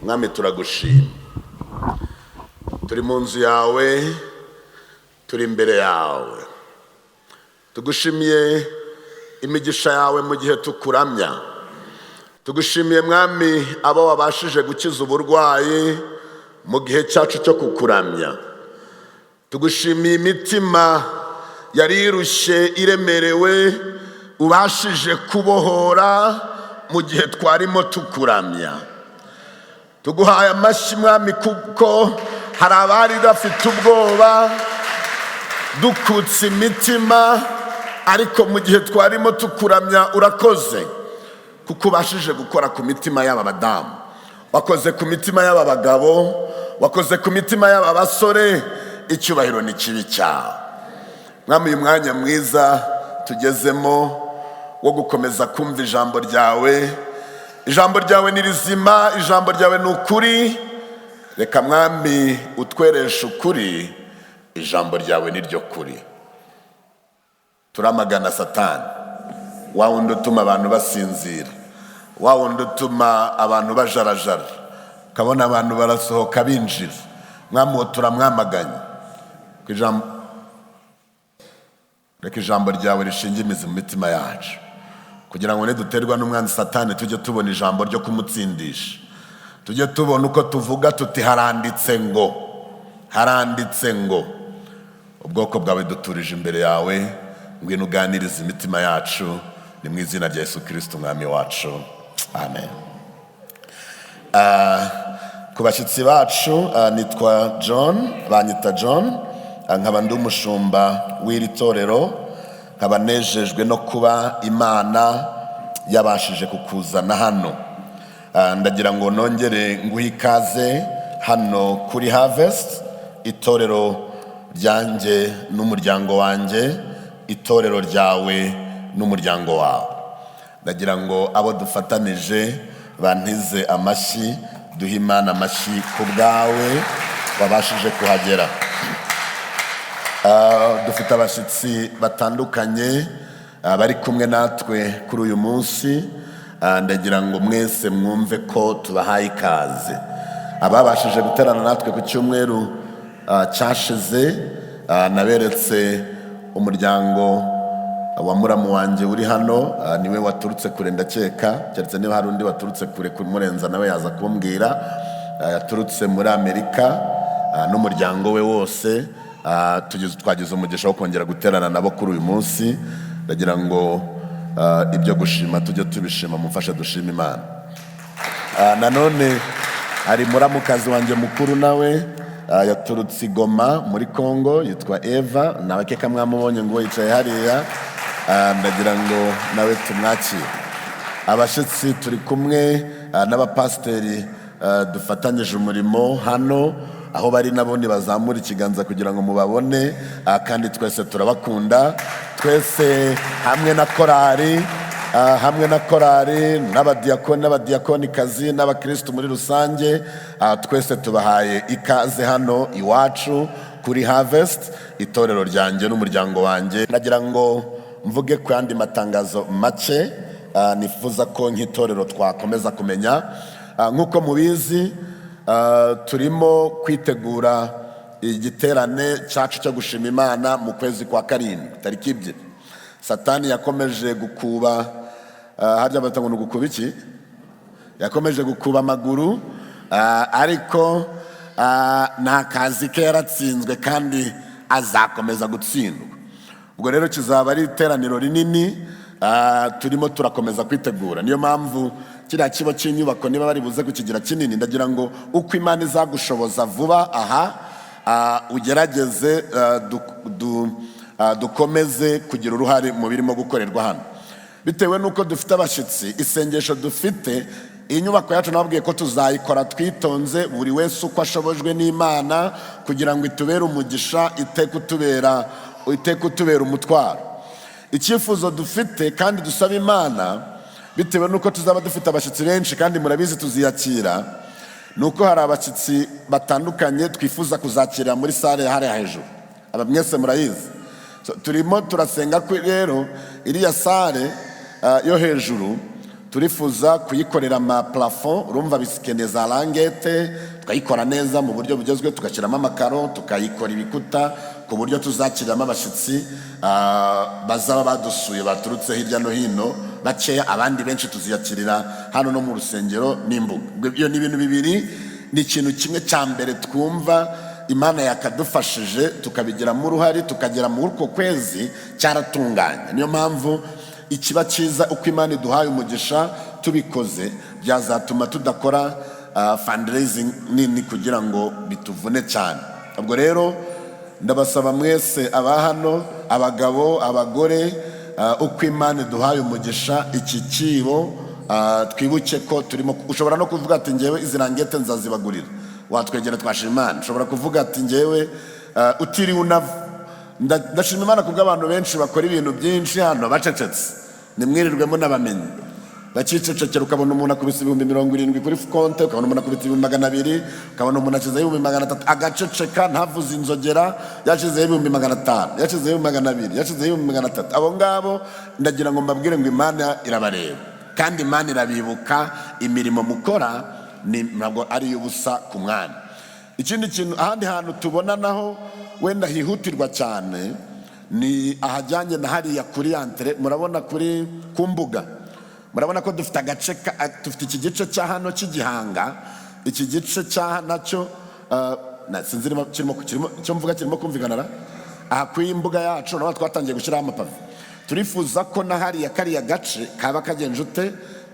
mwami turagushima, turi mu nzu yawe, turi imbere yawe, tugushimiye imigisha yawe mu gihe tukuramya, tugushimiye mwami abo wabashije gukiza uburwayi mu gihe cyacu cyo kukuramya, tugushimiye imitima yari irushye iremerewe ubashije kubohora mu gihe twarimo tukuramya. Tuguhaye amashyi mwami kuko hari abari bafite ubwoba dukutse imitima, ariko mu gihe twarimo tukuramya urakoze kuko ubashije gukora ku mitima y'aba badamu, wakoze ku mitima y'aba bagabo, wakoze ku mitima y'aba basore. Icyubahiro ni kibi cyawe mwami. Uyu mwanya mwiza tugezemo wo gukomeza kumva ijambo ryawe. Ijambo ryawe ni rizima, ijambo ryawe ni ukuri. Reka mwami utwereshe ukuri, ijambo ryawe ni ryo kuri. Turamagana Satani, wa wundi utuma abantu basinzira, wa wundi utuma abantu bajarajara, ukabona abantu barasohoka binjira. Mwami uwo turamwamaganya. Reka ijambo ryawe rishinge imizi mu mitima yacu, kugira ngo niduterwa n'umwanzi Satani tujye tubona ijambo ryo kumutsindisha, tujye tubona uko tuvuga tuti haranditse ngo, haranditse ngo. Ubwoko bwawe duturije imbere yawe, ngwino uganirize imitima yacu, ni mu izina rya Yesu Kristo umwami wacu, amen. Ku bashyitsi bacu, nitwa John, banyita John, nkaba ndi umushumba w'iri torero, nkaba nejejwe no kuba Imana yabashije kukuzana hano. Ndagira ngo nongere nguhe ikaze hano kuri Harvest, itorero ryanjye n'umuryango wanjye, itorero ryawe n'umuryango wawe. Ndagira ngo abo dufatanije bantize amashyi, duhe Imana amashyi ku bwawe wabashije kuhagera. Dufite abashyitsi batandukanye bari kumwe natwe kuri uyu munsi. Ndagira ngo mwese mwumve ko tubahaye ikaze. Ababashije guterana natwe ku cyumweru cyashize, naberetse umuryango wa muramu wanjye uri hano, niwe waturutse kure ndakeka, keretse niba hari undi waturutse kure kumurenza nawe yaza kumbwira. Yaturutse muri Amerika n'umuryango we wose. Twagize umugisha wo kongera guterana nabo kuri uyu munsi. Ndagira ngo ibyo gushima tujye tubishima, mumfashe dushima Imana. Nanone hari muramukazi wanjye mukuru, nawe yaturutse i Goma muri Kongo, yitwa Eva, nawe keka mwamubonye ngo yicaye hariya. Ndagira ngo nawe tumwakire. Abashyitsi turi kumwe n'abapasiteri dufatanyije umurimo hano, aho bari nabo bazamura ikiganza kugira ngo mubabone, kandi twese turabakunda. Twese hamwe na korari n'abadiyakoni n'abadiyakonikazi n'abakristu muri rusange, twese tubahaye ikaze hano iwacu kuri Harvest, itorero ryanjye n'umuryango wanjye. Ndagira ngo mvuge ku yandi matangazo make nifuza ko nk'itorero twakomeza kumenya. Nk'uko mubizi, turimo kwitegura igiterane cyacu cyo gushima Imana mu kwezi kwa karindwi, tariki 2. Satani yakomeje gukuba, harya batango no gukuba iki? Yakomeje gukuba amaguru, ariko nta kazi ke yaratsinzwe kandi azakomeza gutsindwa. Ubwo rero kizaba ari iteraniro rinini, turimo turakomeza kwitegura. Niyo mpamvu kiriya kibo cy'inyubako niba bari buze kukigira kinini, ndagira ngo uko Imana izagushoboza vuba aha, ugerageze dukomeze kugira uruhare mu birimo gukorerwa hano. Bitewe nuko dufite abashyitsi, isengesho dufite, iyi nyubako yacu nababwiye ko tuzayikora twitonze, buri wese uko ashobojwe n'Imana, kugira ngo itubere umugisha, ite kutubera umutwaro. Icyifuzo dufite kandi dusaba Imana, bitewe nuko tuzaba dufite abashyitsi benshi kandi murabizi tuziyakira, nuko hari abashyitsi batandukanye twifuza kuzakira muri sale hariya hejuru. Aba mwese murayizi. Turimo turasenga ko rero iriya sale yo hejuru turifuza kuyikorera ama plafond, urumva bikeneye za langete, tukayikora neza mu buryo bugezwe, tugashyiramo amakaro, tukayikora ibikuta ku buryo tuzakiriramo abashyitsi bazaba badusuye baturutse hirya no hino bakeya, abandi benshi tuziyakirira hano no mu rusengero n'imbuga. Iyo ni ibintu bibiri, ni ikintu kimwe cya mbere twumva Imana yakadufashije tukabigiramo uruhare, tukagera muri uko kwezi cyaratunganye. Niyo mpamvu ikiba cyiza uko Imana iduhaye umugisha tubikoze, byazatuma tudakora fundraising nini kugira ngo bituvune cyane. Ubwo rero ndabasaba mwese aba hano, abagabo, abagore, uko Imana iduhaye umugisha, iki kibo twibuke ko turimo. Ushobora no kuvuga ati ngewe izi rangete nzazibagurira, watwegera twashima Imana. Ushobora kuvuga ati ngewe utiriwe unava. Ndashima Imana kubw'abantu benshi bakora ibintu byinshi hano bacecetse, nimwirirwemo n'abamenyi bakicecekera, ukabona umuntu akubise 70,000 kuri konte, ukabona umuntu akubise 200,000, ukabona umuntu ashyizeho 300,000 agaceceka ntavuze inzogera, yashyizeho 500,000, yashyizeho 200,000, yashyizeho 300,000. Abo ngabo ndagira ngo mbabwire ngo Imana irabareba kandi Imana irabibuka. Imirimo mukora ntabwo ari ubusa ku mwana. Ikindi kintu ahandi hantu tubona naho wenda hihutirwa cyane ni ahajyanye na hariya kuri antre. Murabona kuri ku mbuga, murabona ko dufite agace, dufite iki gice cya hano cy'igihanga, iki gice cya nacyo sinzi kirimo mvuga kirimo kumvikana aha ku imbuga yacu. Nabo twatangiye gushyiraho amapave. Turifuza ko na hariya kariya gace kaba kagenjute,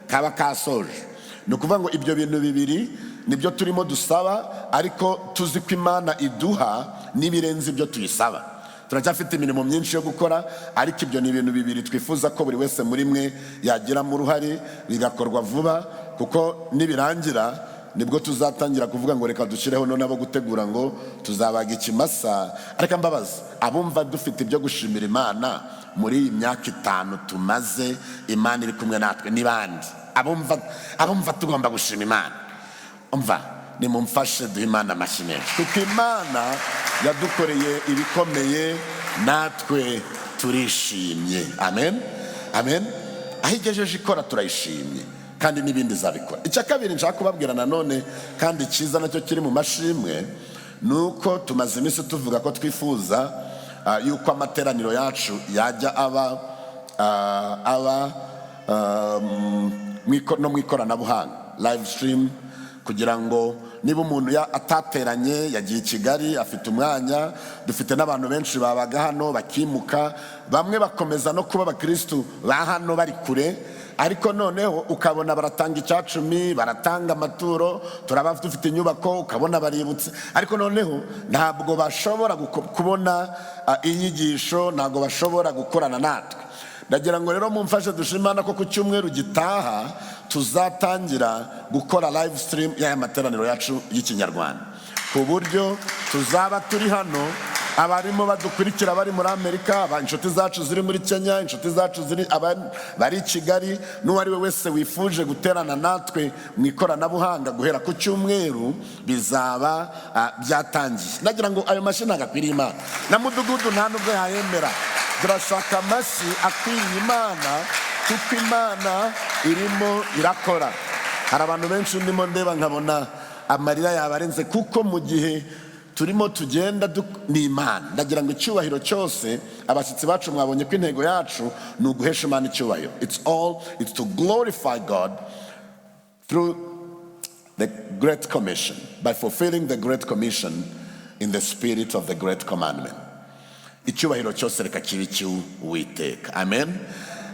kaba kasoje. Ni ukuvuga ngo ibyo bintu bibiri nibyo turimo dusaba, ariko tuzi ko Imana iduha n'ibirenze ibyo tuyisaba. Turacyafite imirimo myinshi yo gukora, ariko ibyo ni ibintu bibiri twifuza ko buri wese muri mwe yagiramo uruhare, bigakorwa vuba, kuko nibirangira nibwo tuzatangira kuvuga ngo reka dushyireho none abo gutegura ngo tuzabaga ikimasa. Ariko mbabaza abumva dufite ibyo gushimira Imana muri iyi myaka 5 tumaze, Imana iri kumwe natwe, ni bandi abumva tugomba gushima Imana. Umva, nimumfashe duhe Imana amashyi menshi, kuko Imana yadukoreye ibikomeye, natwe turishimye. Amen, amen. Aho igejeje ikora turayishimye, kandi n'ibindi zabikora. Icya kabiri nshaka kubabwira nanone kandi cyiza nacyo kiri mu mashimwe, nuko tumaze iminsi tuvuga ko twifuza yuko amateraniro yacu yajya aba no mu ikoranabuhanga, live stream, kugira ngo niba umuntu atateranye yagiye i Kigali afite umwanya. Dufite n'abantu benshi babaga hano bakimuka, bamwe bakomeza no kuba abakristu ba hano bari kure, ariko noneho ukabona baratanga icyacumi, baratanga amaturo, turaba dufite inyubako, ukabona baributse, ariko noneho ntabwo bashobora kubona inyigisho, ntabwo bashobora gukorana natwe. Ndagira ngo rero mumfashe dushimana ko ku cyumweru gitaha tuzatangira gukora live stream y'aya materaniro yacu y'Ikinyarwanda, ku buryo tuzaba turi hano, abarimo badukurikira bari muri Amerika, inshuti zacu ziri muri Kenya, inshuti zacu bari i Kigali, n'uwari we wese wifuje guterana natwe mu ikoranabuhanga guhera ku cyumweru bizaba byatangiye. Ndagira ngo ayo mashyi nagakwiriye Imana, na mudugudu nta nubwo yayemera. Turashaka amashyi akwiriye Imana, kuko Imana irimo irakora. Hari abantu benshi ndimo ndeba nkabona amarira yabarenze, kuko mu gihe turimo tugenda ni Imana. Ndagira ngo icyubahiro cyose, abashyitsi bacu mwabonye ko intego yacu ni uguhesha Imana icyubahiro. It's to glorify God through the Great Commission, by fulfilling the Great Commission in the spirit of the Great Commandment. Icyubahiro cyose reka kibe cy'Uwiteka. Amen.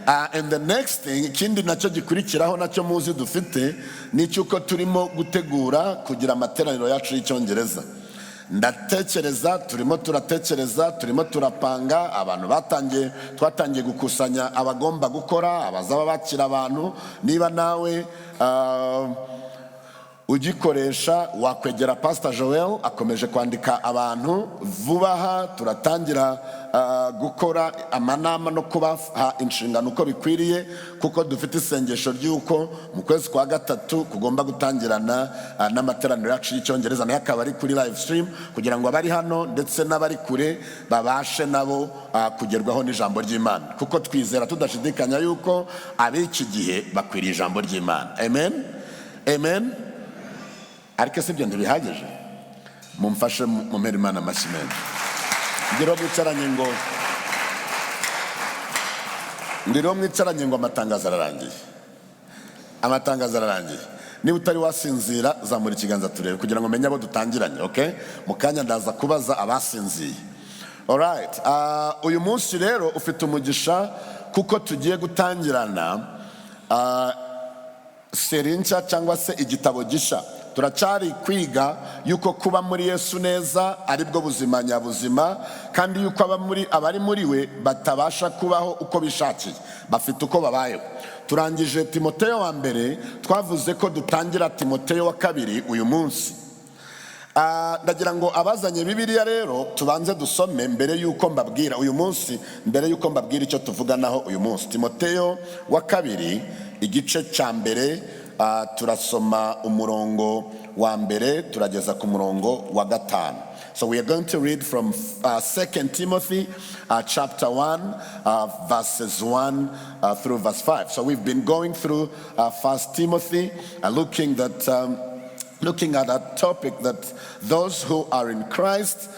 And the next thing, ikindi nacyo gikurikiraho nacyo muzi dufite, ni cyuko turimo gutegura kugira amateraniro yacu y'Icyongereza. Ndatekereza, turimo turapanga, abantu twatangiye gukusanya abagomba gukora, abazaba bakira abantu. Niba nawe ugikoresha wakwegera Pastor Joel, akomeje kwandika abantu. Vuba aha turatangira gukora amanama no kubaha inshingano uko bikwiriye, kuko dufite isengesho ry'uko mu kwezi kwa gatatu kugomba gutangirana n'amateraniro yacu y'icyongereza, nayo akaba ari kuri live stream, kugira ngo abari hano ndetse n'abari kure babashe nabo kugerwaho n'ijambo ry'Imana, kuko twizera tudashidikanya yuko ab'iki gihe bakwiriye ijambo ry'Imana. Amen, amen. Ariko si ibyo ntibihagije, mumfashe mumpere Imana amashyi menshi. Ngiro mwicaranye ngo amatangazo ararangiye. Amatangazo ararangiye. Niba utari wasinzira zamura ikiganza turebe kugira ngo menye abo dutangiranye, okay? Mukanya ndaza kubaza abasinziye. Alright, uyu munsi rero ufite umugisha kuko tugiye gutangirana seri nshya cyangwa se igitabo gisha. Turacyari kwiga yuko kuba muri Yesu neza aribwo buzima nyabuzima, kandi yuko abari muri we batabasha kubaho uko bishakiye, bafite uko babayeho. Turangije Timoteyo wa mbere, twavuze ko dutangira Timoteyo wa kabiri uyu munsi. Ndagira ngo abazanye Bibiliya rero tubanze dusome mbere yuko mbabwira uyu munsi, mbere yuko mbabwira icyo tuvuganaho uyu munsi. Timoteyo wa kabiri igice cya mbere, turasoma umurongo wa mbere turageza ku murongo wa gatanu. So we are going to read from 2 Timothy chapter 1 verses 1 through verse 5. So we've been going through 1 Timothy, looking at a topic that those who are in Christ,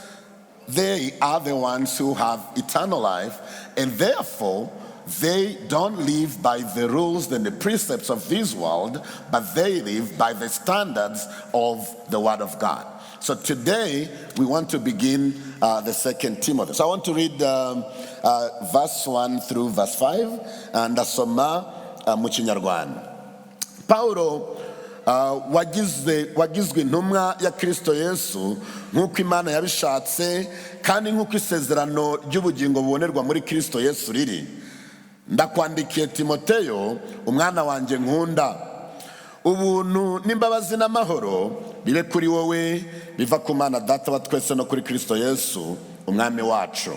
they are the ones who have eternal life, and therefore they don't live by the rules and the precepts of this world, but they live by the standards of the Word of God. So today we want to begin the 2 Timothy. So I want to read verse 1 through verse 5, and asoma mu Kinyarwanda. Paulo wagizwe intumwa ya Kristo Yesu nk'uko Imana yabishatse, kandi nk'uko isezerano ry'ubugingo bubonerwa muri Kristo Yesu riri. Ndakwandikiye Timoteyo, umwana wanjye nkunda. Ubuntu n'imbabazi n'amahoro bibe kuri wowe, biva ku Mana Data wa twese no kuri Kristo Yesu umwami wacu.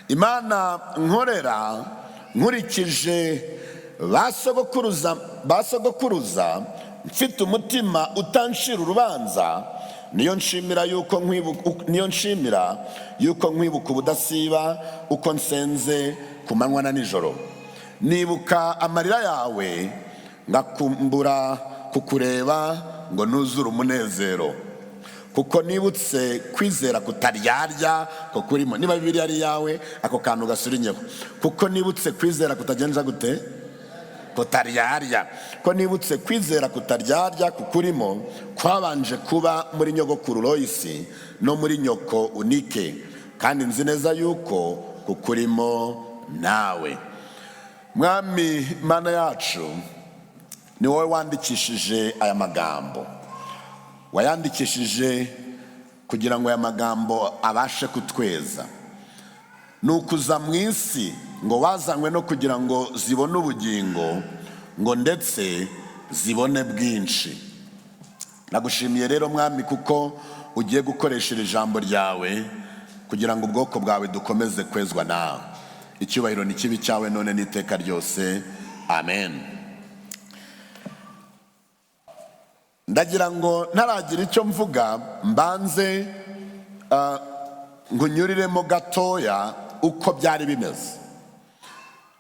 Imana nkorera nkurikije basogokuruza, mfite umutima utanshira urubanza, niyo nshimira yuko nkwibuka ubudasiba uko nsenze ku manywa na nijoro. Nibuka amarira yawe, ngakumbura kukureba ngo nuzure umunezero, kuko nibutse kwizera kutaryarya ko kurimo. Niba Bibiliya ari yawe, ako kantu gasurinyeho, kuko nibutse kwizera kutagenza gute, kutaryarya. Ko nibutse kwizera kutaryarya kukurimo kwabanje kuba muri nyogokuru Loisi no muri nyoko Unike, kandi nzi neza yuko kukurimo nawe. Mwami Mana yacu, ni wowe wandikishije aya magambo, wayandikishije kugira ngo aya magambo abashe kutweza. Nukuza mu isi ngo wazanywe no kugira ngo zibone ubugingo, ngo ndetse zibone bwinshi. Nagushimiye rero Mwami kuko ugiye gukoresha ijambo ryawe kugira ngo ubwoko bwawe dukomeze kwezwa nawe. Icyubahiro ni kibi cyawe none n'iteka ryose. Amen. Ndagira ngo ntaragira icyo mvuga, mbanze ngunyuriremo gatoya uko byari bimeze.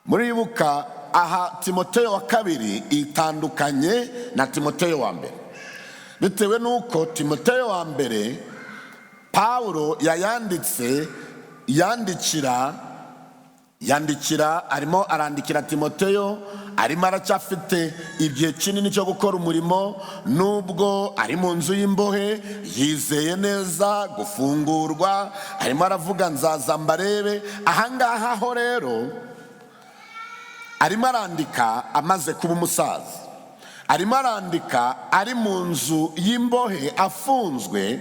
Muribuka aha Timoteyo wa kabiri itandukanye na Timoteyo wa mbere, bitewe nuko Timoteyo wa mbere Paulo arimo arandikira Timoteyo, arimo aracyafite igihe kinini cyo gukora umurimo, nubwo ari mu nzu y'imbohe, yizeye neza gufungurwa, arimo aravuga nzaza mbarebe. Ahangaha ho rero arimo arandika amaze kuba umusaza, arimo arandika ari mu nzu y'imbohe afunzwe.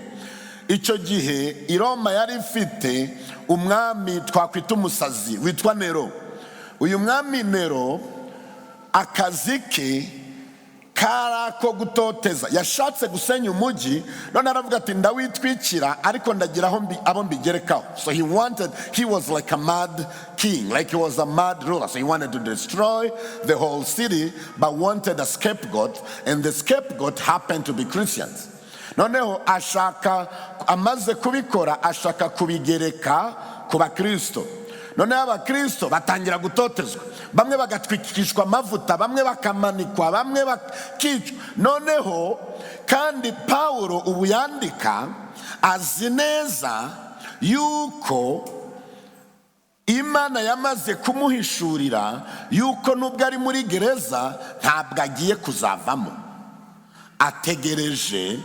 Icyo gihe i Roma yari ifite umwami twakwita umusazi witwa Nero. Uyu mwami Nero akazi ke karako gutoteza. Yashatse gusenya umujyi, none aravuga ati ndawitwikira ariko ndagira abo mbigerekaho. So he was like a mad king, like he was a mad ruler. So he wanted to destroy the whole city but wanted a scapegoat, and the scapegoat happened to be Christians. Noneho ashaka, amaze kubikora ashaka kubigereka ku bakristo. Noneho abakristo batangira gutotezwa, bamwe bagatwikishwa amavuta, bamwe bakamanikwa, bamwe bakicwa. Noneho kandi Pawulo ubu yandika azi neza yuko Imana yamaze kumuhishurira yuko nubwo ari muri gereza ntabwo agiye kuzavamo, ategereje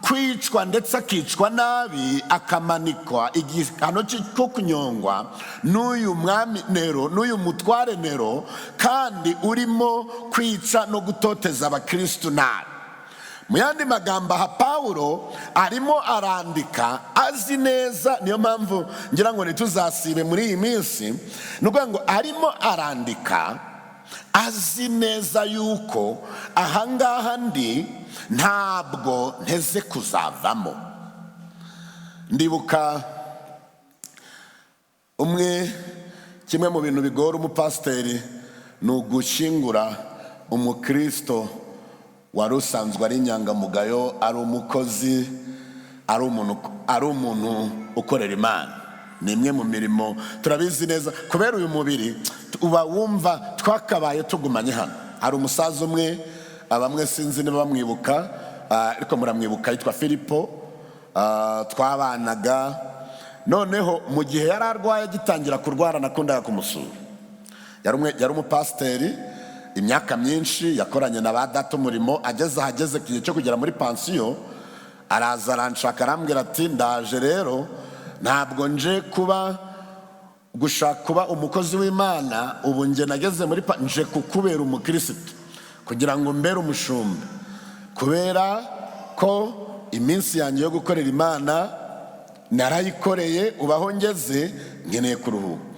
kwicwa ndetse akicwa nabi, akamanikwa, igihano cyo kunyongwa n'uyu mwami Nero, n'uyu mutware Nero, kandi urimo kwica no gutoteza abakristo nabi. Mu yandi magambo aha Pawulo arimo arandika azi neza, niyo mpamvu ngira ngo ntituzasibe muri iyi minsi, nukuvuga ngo arimo arandika azi neza yuko ahangaha ndi ntabwo nteze kuzavamo. Ndibuka kimwe mu bintu bigora umupasiteri ni ugushyingura umukristo wari usanzwe ari inyangamugayo, ari umukozi, ari umuntu ukorera Imana. Ni imwe mu mirimo turabizi neza, kubera uyu mubiri uba wumva twakabaye tugumanye hano. Hari umusaza umwe, bamwe sinzi niba bamwibuka, ariko muramwibuka, yitwa Filipo, twabanaga. Noneho mu gihe yari arwaye agitangira kurwara nakundaga kumusura. Yari umupasiteri imyaka myinshi, yakoranye na ba data umurimo, ageze igihe cyo kugera muri pansiyo, araza aranshaka arambwira ati ndaje rero, ntabwo nje gushaka kuba umukozi w'Imana, ubu nje nageze muri nje kukubera umukristo kugira ngo mbere umushumba, kubera ko iminsi yanjye yo gukorera Imana narayikoreye, ubaho ngeze nkeneye kuruhuka.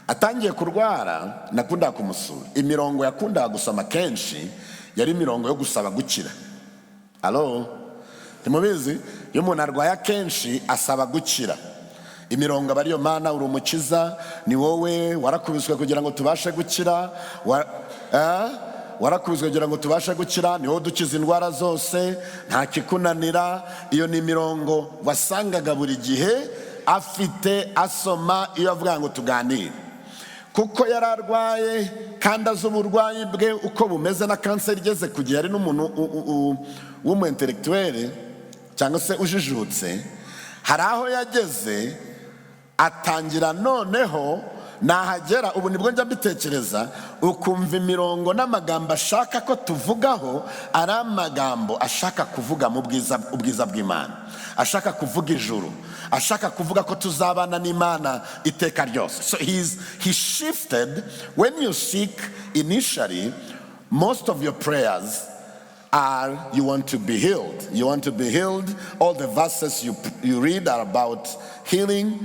Atangiye kurwara nakundaga kumusura. Imirongo yakundaga gusoma kenshi yari imirongo yo gusaba gukira. Ntimubizi? Iyo umuntu arwaye akenshi asaba gukira. Imirongo aba ariyo: Mana uri umukiza, ni wowe warakubiswe kugira ngo tubashe gukira, warakubiswe kugira ngo tubashe gukira, ni wowe dukiza indwara zose, nta kikunanira. Iyo ni imirongo wasangaga buri gihe afite asoma iyo avuga ngo tuganire, kuko yari arwaye kandi azi uburwayi bwe uko bumeze, na kanseri igeze ku gihe. Ari n'umuntu w'umu intellectuel cyangwa se ujijutse. Hari aho yageze atangira, noneho nahagera ubu nibwo njya mbitekereza, ukumva imirongo n'amagambo ashaka ko tuvugaho ari amagambo ashaka kuvuga mu ubwiza bw'Imana, ashaka kuvuga ijuru, ashaka kuvuga ko tuzabana n'Imana iteka ryose. So he shifted. When you seek initially, most of your prayers are you want to be healed. You want to be healed. All the verses you read are about healing.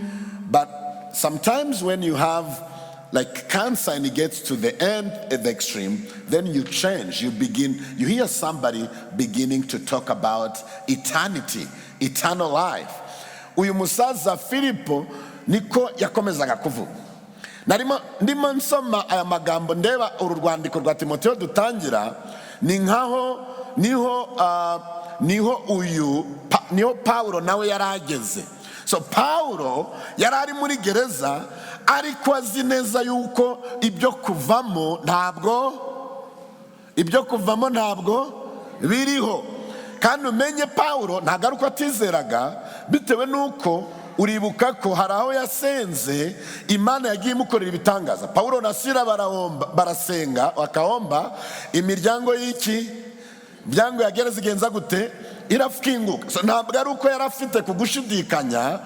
But sometimes when you have like cancer and it gets to the end, at the extreme, then you change. You hear somebody beginning to talk about eternity, eternal life. Uyu musaza Filipo niko yakomezaga kuvuga. Ndimo nsoma aya magambo, ndeba uru rwandiko rwa Timoteyo dutangira, ni nkaho niho Pawulo nawe yarageze. So Pawulo yari ari muri gereza, ariko azi neza yuko ibyo kuvamo ntabwo biriho. Kandi umenye Pawulo ntabwo ari uko atizeraga, bitewe nuko uribuka ko hari aho yasenze Imana yagiye imukorera ibitangaza. Pawulo na Sila barasenga, bakahomba, imiryango imiryango ya gereza igenza gute? Irafunguka. So ntabwo ari uko yari afite kugushidikanya,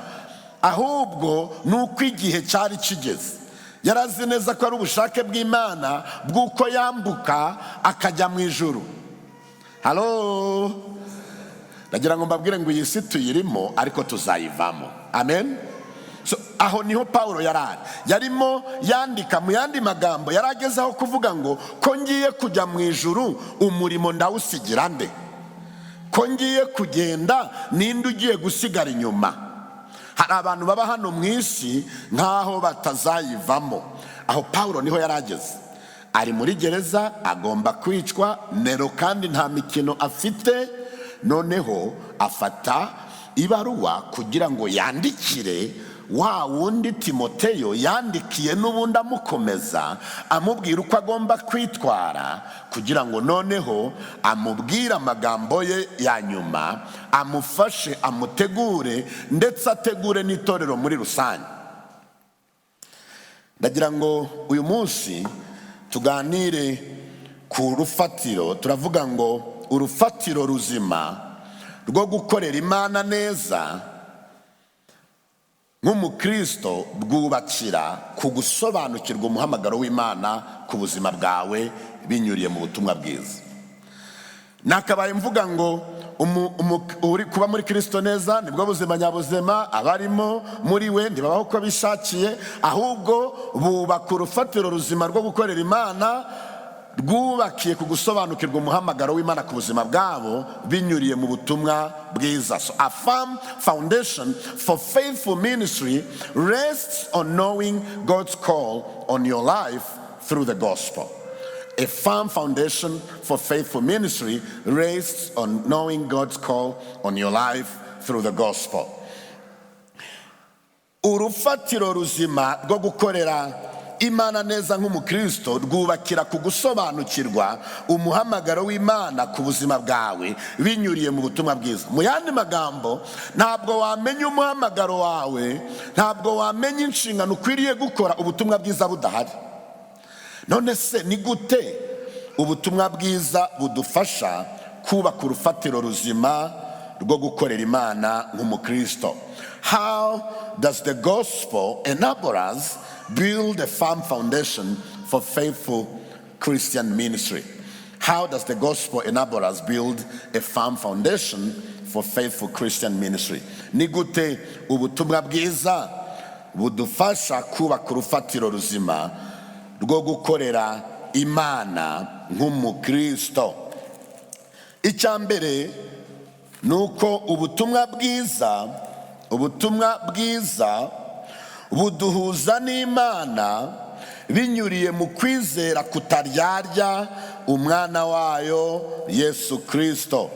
ahubwo nuko igihe cyari kigeze. Yarazi neza ko ari ubushake bw'Imana bw'uko yambuka akajya mu ijuru. Ndagira ngo mbabwire ngo iyi si tuyirimo ariko tuzayivamo. Amen. So, aho niho Pawulo yarari, yarimo yandika mu yandi magambo, yaragezeho kuvuga ngo ko ngiye kujya mu ijuru umurimo ndawusigira nde? Ko ngiye kugenda ninde ugiye gusigara inyuma? Hari abantu baba hano mu isi nkaho batazayivamo. Aho Pawulo niho yarageze, ari muri gereza, agomba kwicwa, Nero kandi nta mikino afite. Noneho afata ibaruwa kugira ngo yandikire wa wundi Timoteyo yandikiye n'ubundi amukomeza, amubwira uko agomba kwitwara, kugira ngo noneho amubwire amagambo ye ya nyuma, amufashe, amutegure, ndetse ategure n'itorero muri rusange. Ndagira ngo uyu munsi tuganire ku rufatiro. Turavuga ngo urufatiro ruzima rwo gukorera Imana neza nk'umukristo rwubakira ku gusobanukirwa umuhamagaro w'Imana ku buzima bwawe binyuriye mu butumwa bwiza. Nakabaye mvuga ngo uri kuba muri Kristo neza nibwo buzima nyabuzima, abarimo muri we ntibabaho uko bishakiye, ahubwo bubaka urufatiro ruzima rwo gukorera Imana rwubakiye ku gusobanukirwa umuhamagaro w'Imana ku buzima bwabo binyuriye mu butumwa bwiza. So a firm foundation for faithful ministry rests on knowing God's call on your life through the gospel. A firm foundation for faithful ministry rests on knowing God's call on your life through the gospel. Urufatiro ruzima rwo gukorera Imana neza nk'umukristo rwubakira ku gusobanukirwa umuhamagaro w'Imana ku buzima bwawe binyuriye mu butumwa bwiza. Mu yandi magambo, ntabwo wamenya umuhamagaro wawe, ntabwo wamenya inshingano ukwiriye gukora ubutumwa bwiza budahari. None se ni gute ubutumwa bwiza budufasha kubaka urufatiro ruzima rwo gukorera Imana nk'umukristo? How does the gospel enable us build a firm foundation for faithful Christian ministry? How does the gospel enable us build a firm foundation for faithful Christian ministry? Ni gute ubutumwa bwiza budufasha kubaka urufatiro ruzima rwo gukorera Imana nk'umukristo? Icyambere nuko ubutumwa bwiza buduhuza n'Imana binyuriye mu kwizera kutaryarya umwana wayo Yesu Kristo.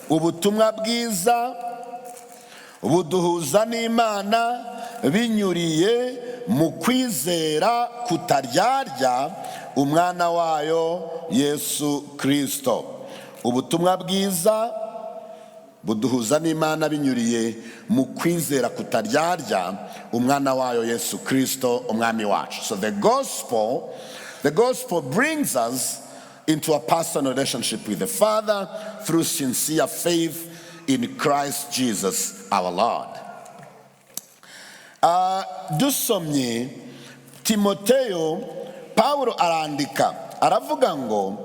Ubutumwa bwiza buduhuza n'Imana binyuriye mu kwizera kutaryarya umwana wayo Yesu Kristo. Ubutumwa bwiza buduhuza n'Imana binyuriye mu kwizera kutaryarya umwana wayo Yesu Kristo umwami wacu. So the gospel brings us into a personal relationship with the Father through sincere faith in Christ Jesus our Lord. Dusomye Timoteyo, Pawulo arandika, aravuga ngo,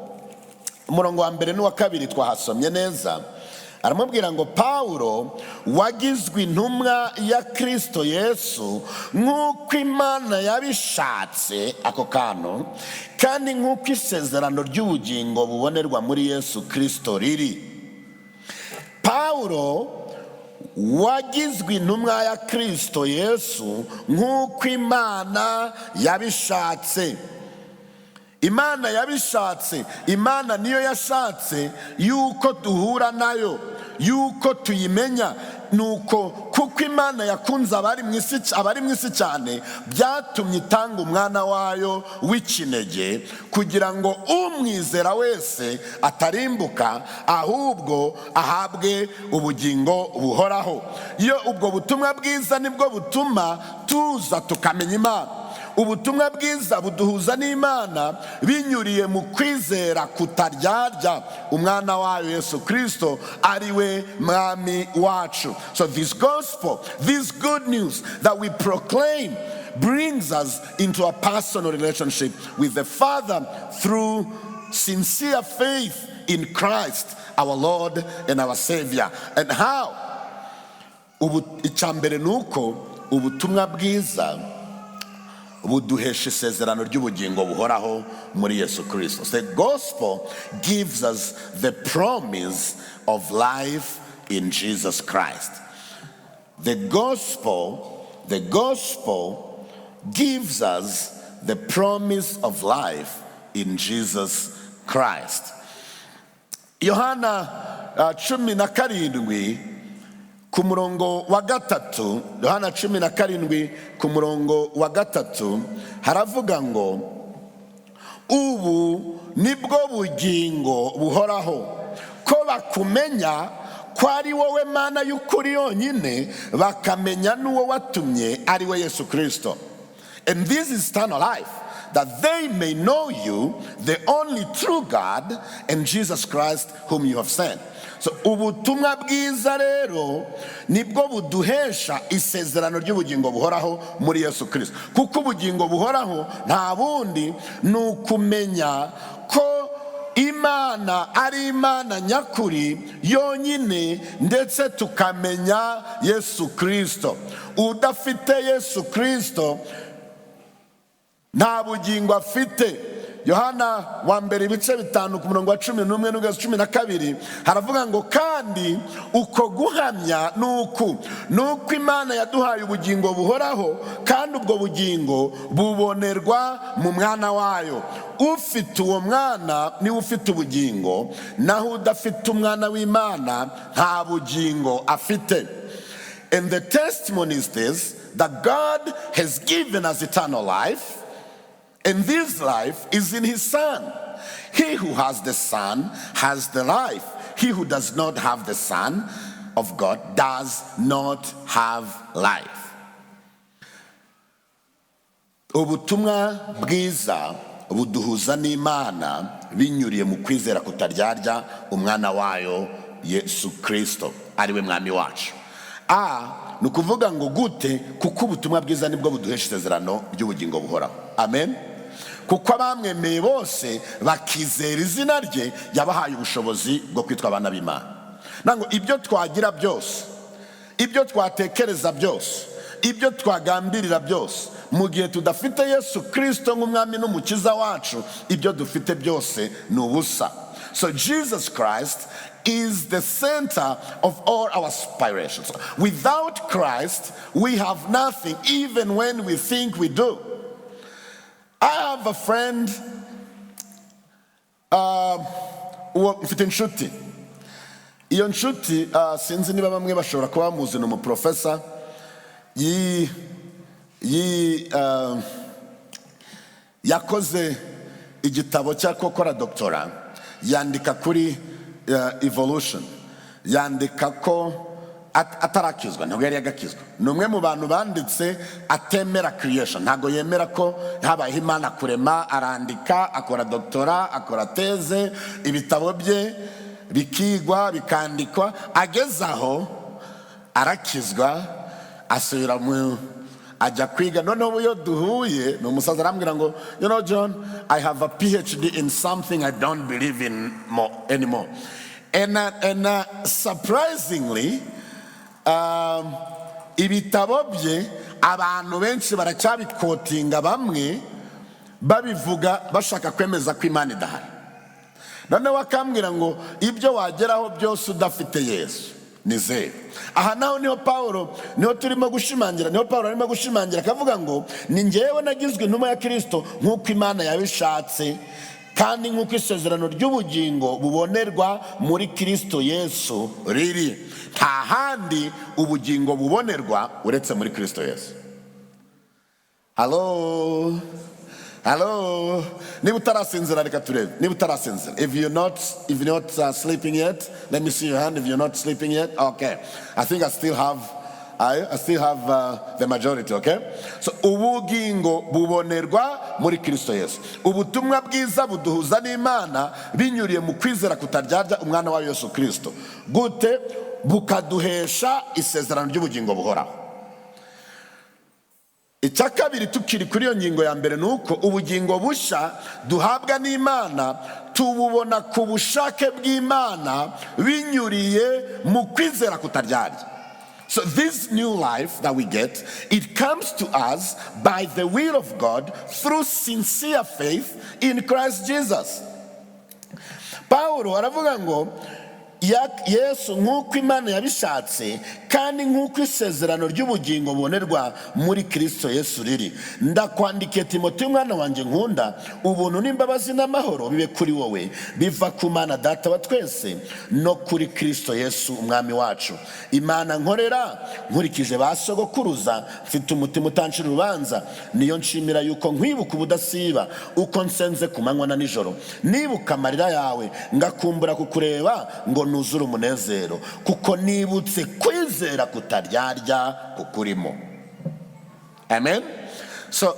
umurongo wa mbere n'uwa kabiri twahasomye neza, aramubwira ngo Pawulo wagizwe intumwa ya Kristo Yesu nk'uko Imana yabishatse, ako kantu, kandi nk'uko isezerano ry'ubugingo bubonerwa muri Yesu Kristo riri. Pawulo wagizwe intumwa ya Kristo Yesu nk'uko Imana yabishatse. Imana yabishatse. Imana niyo yashatse yuko duhura nayo, yuko tuyimenya. Nuko kuko Imana yakunze abari mu isi cyane, byatumye itanga umwana wayo w'ikinege, kugira ngo umwizera wese atarimbuka, ahubwo ahabwe ubugingo buhoraho. Iyo ubwo butumwa bwiza nibwo butuma tuza tukamenya Imana. Ubutumwa bwiza buduhuza n'Imana binyuriye mu kwizera kutaryarya umwana wayo Yesu Kristo ari we mwami wacu. So this gospel, this good news that we proclaim, brings us into a personal relationship with the Father through sincere faith in Christ our Lord and our Savior. And how? Icyambere nuko ubutumwa bwiza buduhesha isezerano ry'ubugingo buhoraho muri Yesu Kristo. The gospel gives us the promise of life in Jesus Christ. The gospel gives us the promise of life in Jesus Christ. Yohana 17 ku murongo wa gatatu, Yohana 17 ku murongo wa gatatu haravuga ngo, ubu nibwo bugingo buhoraho, ko bakumenya ko ari wowe Mana y'ukuri yonyine, bakamenya n'uwo watumye ari we Yesu Kristo. And this is eternal life, that they may know you, the only true God, and Jesus Christ whom you have sent. So ubutumwa bwiza rero nibwo buduhesha isezerano ry'ubugingo buhoraho muri Yesu Kristo. Kuko ubugingo buhoraho nta bundi nukumenya ko Imana ari Imana nyakuri yonyine, ndetse tukamenya Yesu Kristo. Udafite Yesu Kristo nta bugingo afite. Yohana 1:5 ku murongo wa 11 n'ugeza 12 haravuga ngo, kandi uko guhamya nuko Imana yaduhaye ubugingo buhoraho, kandi ubwo bugingo bubonerwa mu mwana wayo. Ufite uwo mwana niwe ufite ubugingo, naho udafite umwana w'Imana nta bugingo afite. And the testimony is this, that God has given us eternal life, and this life is in his Son. He who has the Son has the life. He who does not have the Son of God does not have life. Ubutumwa bwiza buduhuza n'Imana binyuriye mu kwizera kutaryarya umwana wayo Yesu Kristo, ari we mwami wacu. Nukuvuga ngo gute? Kuko ubutumwa bwiza nibwo buduhesha isezerano ry'ubugingo buhoraho. Amen. Kuko abamwemeye bose bakizera izina rye, yabahaye ubushobozi bwo kwitwa abana b'Imana. Nango ibyo twagira byose, ibyo twatekereza byose, ibyo twagambirira byose, mu gihe tudafite Yesu Kristo nk'umwami n'umukiza wacu, ibyo dufite byose ni ubusa. So Jesus Christ is the center of all our aspirations. Without Christ, we have nothing, even when we think we do. I have a friend, mfite inshuti. Iyo nshuti sinzi niba bamwe bashobora kuba bamuzi, ni umuprofesa yakoze igitabo cya gukora doctora, yandika kuri evolution, yandika ko atarakizwa, ntabwo yari yagakizwa. Ni umwe mu bantu banditse atemera creation, ntabwo yemera ko habayeho Imana kurema. Arandika, akora doctora, akora teze, ibitabo bye bikigwa bikandikwa, ageze aho arakizwa, asubira mu ajya kwiga. Noneho uyo duhuye ni umusaza arambwira ngo, you know John, I have a PhD in something I don't believe in anymore. And surprisingly, ibitabo bye abantu benshi baracyabikotinga, bamwe babivuga bashaka kwemeza ko Imana idahari. Noneho akambwira ngo ibyo wageraho byose udafite Yesu ni zero. Aha naho niho Paulo arimo gushimangira akavuga ngo, ni njyewe nagizwe intumwa ya Kristo nk'uko Imana yabishatse, kandi nk'uko isezerano ry'ubugingo bubonerwa muri Kristo Yesu riri. Nta handi ubugingo bubonerwa uretse muri Kristo Yesu. Hello. Niba utarasinzira reka turebe. Niba utarasinzira, if you're not sleeping yet, let me see your hand. If you're not sleeping yet, okay. I think I still have the majority, okay? So ubugingo bubonerwa muri Kristo Yesu. Ubutumwa bwiza buduhuza n'Imana binyuriye mu kwizera kutaryarya umwana wa Yesu Kristo. Gute? Bukaduhesha isezerano ry'ubugingo buhoraho. Icya kabiri, tukiri kuri iyo ngingo ya mbere, nuko ubugingo busha duhabwa n'Imana tububona ku bushake bw'Imana binyuriye mu kwizera kutaryarya. So this new life that we get, it comes to us by the will of God through sincere faith in Christ Jesus. Paulo aravuga ngo Yesu nk'uko Imana yabishatse kandi nk'uko isezerano ry'ubugingo bubonerwa muri Kristo Yesu riri, ndakwandikiye Timoteyo mwana wanjye nkunda, ubuntu n'imbabazi n'amahoro bibe kuri wowe biva ku Mana Data wa twese no kuri Kristo Yesu umwami wacu. Imana nkorera nkurikije ba sogokuruza, mfite umutima utancira urubanza, niyo nshimira yuko nkwibuka ubudasiba uko nsenze ku manywa na nijoro, nibuka amarira yawe ngakumbura kukureba ngo nuzure umunezero, kuko nibutse kwizera kutaryarya kukurimo. Amen. So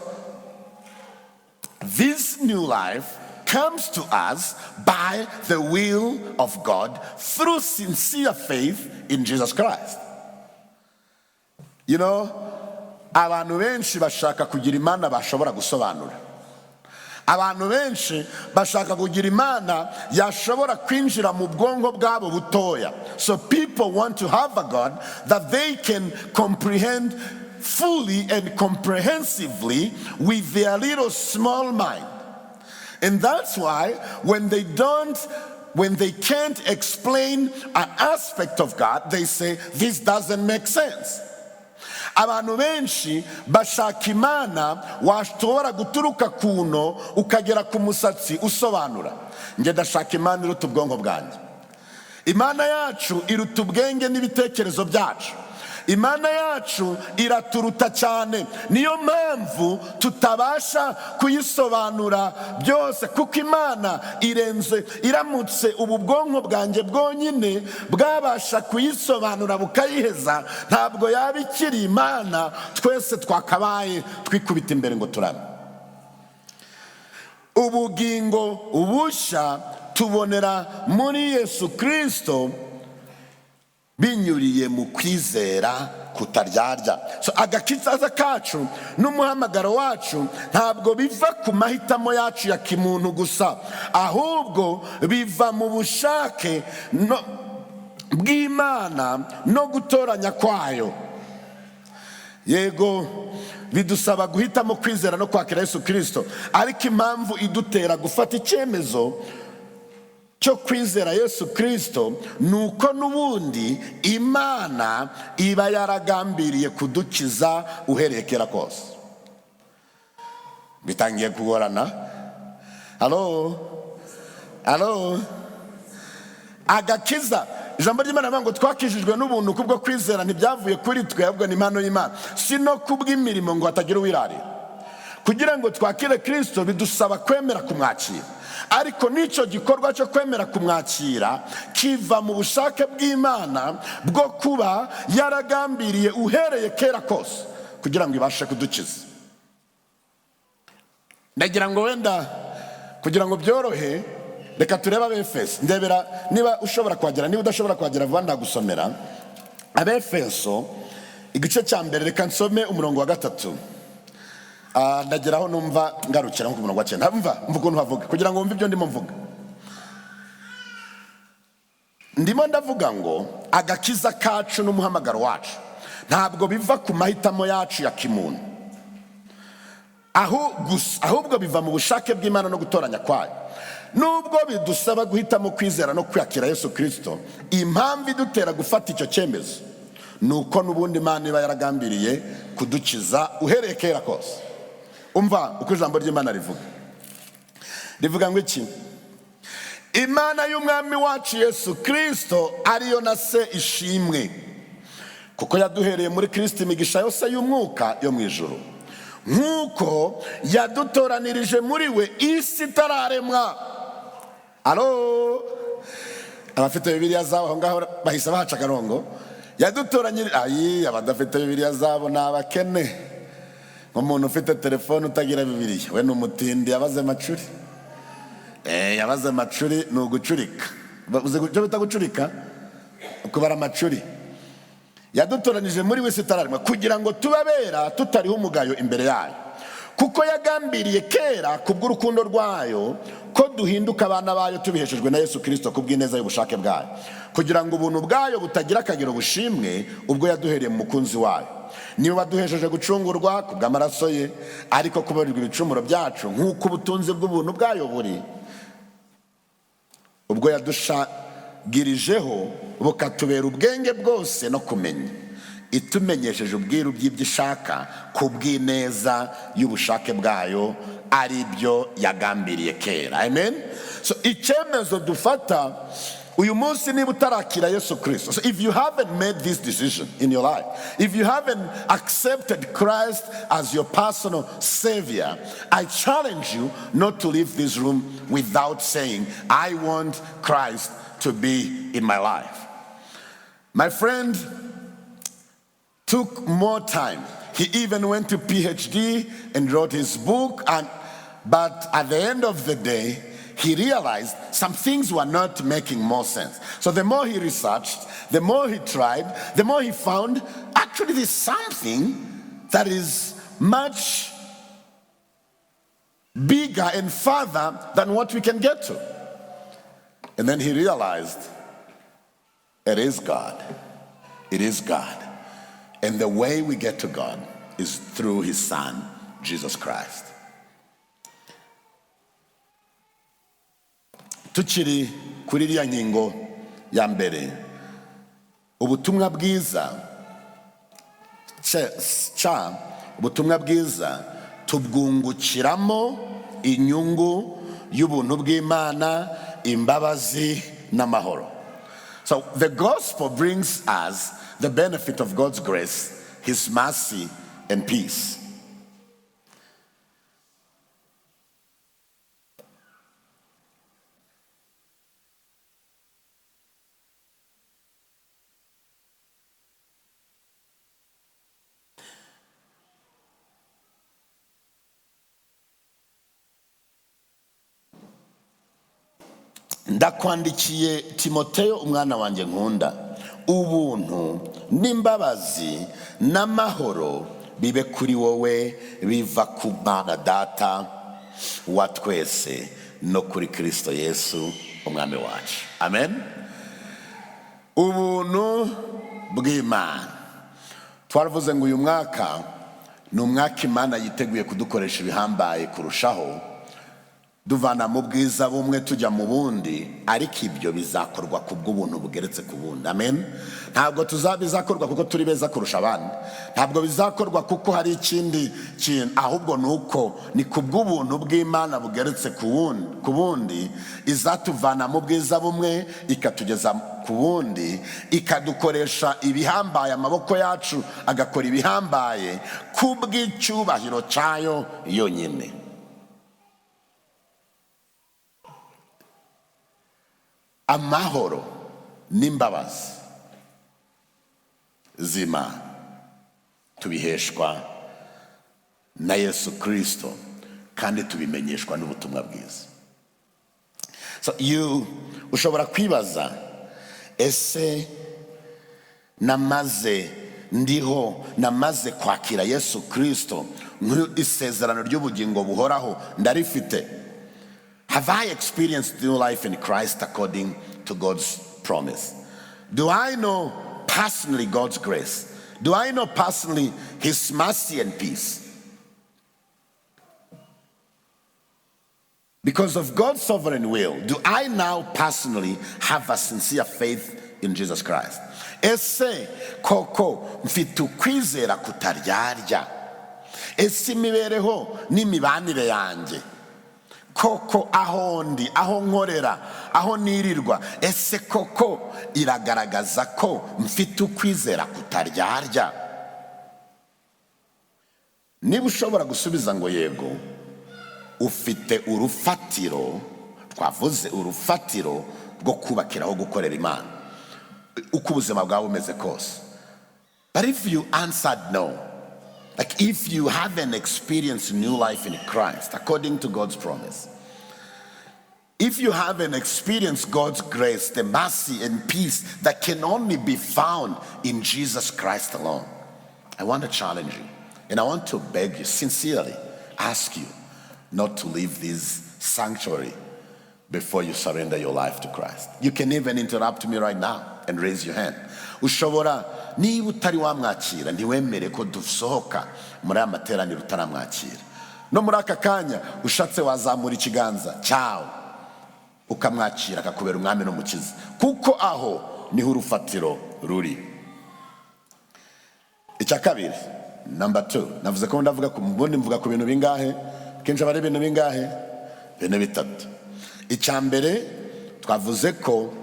this new life comes to us by the will of God through sincere faith in Jesus Christ. You know, abantu benshi bashaka kugira Imana bashobora gusobanura. Abantu benshi bashaka kugira Imana yashobora kwinjira mu bwonko bwabo butoya. So people want to have a God that they can comprehend fully and comprehensively with their little small mind. And that's why when they can't explain an aspect of God, they say this doesn't make sense. Abantu benshi bashaka Imana washobora guturuka kuno ukagera ku musatsi usobanura. Nge ndashaka Imana iruta ubwonko bwanjye. Imana yacu iruta ubwenge n'ibitekerezo byacu. Imana yacu iraturuta cyane, niyo mpamvu tutabasha kuyisobanura byose, kuko Imana iramutse ubu bwonko bwanjye bwonyine bwabasha kuyisobanura bukayiheza, ntabwo yaba ikiri Imana twese twakabaye twikubita imbere ngo turame. Ubugingo ubushya tubonera muri Yesu Kristo binyuriye mu kwizera kutaryarya. So agakiza kacu n'umuhamagaro wacu ntabwo biva ku mahitamo yacu ya kimuntu gusa, ahubwo biva mu bushake bw'Imana no gutoranya kwayo. Yego bidusaba guhitamo kwizera no kwakira Yesu Kristo, ariko impamvu idutera gufata icyemezo cyo kwizera Yesu Kristo nuko n'ubundi Imana iba yaragambiriye kudukiza uhereye kera kose. Bitangiye kugorana. Halo. Agakiza, ijambo ry'Imana rivuga ngo twakijijwe n'ubuntu kubwo kwizera, ntibyavuye kuri twe ahubwo ni impano y'Imana, si no kubw'imirimo ngo hatagira uwirarira. Kugira ngo twakire Kristo bidusaba kwemera kumwakira, ariko n'icyo gikorwa cyo kwemera kumwakira kiva mu bushake bw'Imana bwo kuba yaragambiriye uhereye kera kose kugira ngo ibashe kudukiza. Ndagira ngo wenda kugira ngo byorohe, reka turebe Abefeso. Ndebera niba ushobora kwagera, niba udashobora kwagera vuba ndagusomera Abefeso igice cya mbere. Reka nsome umurongo wa 3. Ndageraho numva ngarukira ku murongo wa 9. Mva ukuntu havuga kugira ngo wumve ibyo ndimo mvuga. Ndimo ndavuga ngo agakiza kacu n'umuhamagaro wacu ntabwo biva ku mahitamo yacu ya kimuntu, ahubwo biva mu bushake bw'Imana no gutoranya kwayo. Nubwo bidusaba guhitamo kwizera no kwakira Yesu Kristo, impamvu idutera gufata icyo cyemezo nuko n'ubundi Imana iba yaragambiriye kudukiza uhereye kera kose. Umva uko ijambo ry'Imana rivuga ngo iki? Imana y'umwami wacu Yesu Kristo ariyo na se ishimwe, kuko yaduhereye muri Kristo imigisha yose y'umwuka yo mu ijuru, nk'uko yadutoranirije muri we isi itararemwa. Abafite Bibiliya zabo aho ngaho bahise bahaca akarongo. Yadutoranyirije, abadafite Bibiliya zabo ni abakene. Nk'umuntu ufite telefone utagira Bibiliya, we ni umutindi, yabaze amacuri. Yabaze amacuri ni ugucurika. Uzi icyo bita gucurika? Kubara amacuri. Yadutoranije muri we sitararemwa kugira ngo tubabera tutariho umugayo imbere yayo, kuko yagambiriye kera kubw'urukundo rwayo ko ko duhinduka abana bayo tubiheshejwe na Yesu Kristo kubw'ineza y'ubushake bwayo, kugira ngo ubuntu bwayo butagira akagero bushimwe ubwo yaduhereye mu mukunzi wayo. Niwe waduhesheje gucungurwa kubw'amaraso ye, ariko kubarirwa ibicumuro byacu nk'uko ubutunzi bw'ubuntu bwayo buri, ubwo yadushagirijeho bukatubera ubwenge bwose no kumenya, itumenyesheje ubwiru bw'ibyo ishaka kubw'ineza y'ubushake bwayo, ari byo yagambiriye kera. Amen. So icyemezo dufata uyu munsi niba utarakira Yesu Kristo, so if you haven't made this decision in your life, if you haven't accepted Christ as your personal Savior, I challenge you not to leave this room without saying, I want Christ to be in my life. My friend took more time. He even went to PhD and wrote his book, but at the end of the day, he realized some things were not making more sense. So the more he researched, the more he tried, the more he found actually there's something that is much bigger and further than what we can get to. And then he realized it is God. It is God. And the way we get to God is through his Son, Jesus Christ. Tukiri kuri iriya ngingo ya mbere, ubutumwa bwiza ubutumwa bwiza tubwungukiramo inyungu y'ubuntu bw'Imana, imbabazi n'amahoro. So the gospel brings us the benefit of God's grace, his mercy and peace. Ndakwandikiye Timoteyo umwana wanjye nkunda, ubuntu n'imbabazi n'amahoro bibe kuri wowe biva ku Mana Data wa twese no kuri Kristo Yesu umwami wacu. Amen. Ubuntu bw'Imana. Twaravuze ngo uyu mwaka ni umwaka Imana yiteguye kudukoresha ibihambaye kurushaho, duvana mu bwiza bumwe tujya mu bundi, ariko ibyo bizakorwa kubw'ubuntu bugeretse ku bundi. Amen. Ntabwo bizakorwa kuko turi beza kurusha abandi, ntabwo bizakorwa kuko hari ikindi kintu, ahubwo nuko ni kubw'ubuntu bw'Imana bugeretse ku bundi izatuvana mu bwiza bumwe ikatugeza ku bundi, ikadukoresha ibihambaye, amaboko yacu agakora ibihambaye kubw'icyubahiro cyayo yonyine. Amahoro n'imbabazi z'Imana tubiheshwa na Yesu Kristo, kandi tubimenyeshwa n'ubutumwa bwiza. So ushobora kwibaza, ese namaze kwakira Yesu Kristo nk'isezerano ry'ubugingo buhoraho ndarifite? Have I experienced new life in Christ according to God's promise? Do I know personally God's grace? Do I know personally his mercy and peace? Because of God's sovereign will, do I now personally have a sincere faith in Jesus Christ? Ese koko mfite ukwizera kutaryarya? Ese imibereho n'imibanire yanjye koko aho ndi, aho nkorera, aho nirirwa, ese koko iragaragaza ko mfite ukwizera kutaryarya? Niba ushobora gusubiza ngo yego, ufite urufatiro, twavuze urufatiro rwo kubakiraho gukorera Imana uko ubuzima bwawe bumeze kose. But if you answered no, like if you haven't experienced new life in Christ according to God's promise, if you haven't experienced God's grace, the mercy and peace that can only be found in Jesus Christ alone, I want to challenge you, and I want to beg you, sincerely ask you not to leave this sanctuary before you surrender your life to Christ? You can even interrupt me right now and raise your hand. Ushobora, niba utari wamwakira, ntiwemere ko dusohoka muri aya materaniro utaramwakira. No muri aka kanya ushatse wazamura ikiganza cyawe ukamwakira akakubera umwami n'umukiza, kuko aho niho urufatiro ruri. Icya kabiri, number 2, navuze ko ndavuga ku mbundi, mvuga ku bintu bingahe? Kenshi abari ibintu bingahe? Bintu bitatu. Icya mbere twavuze ko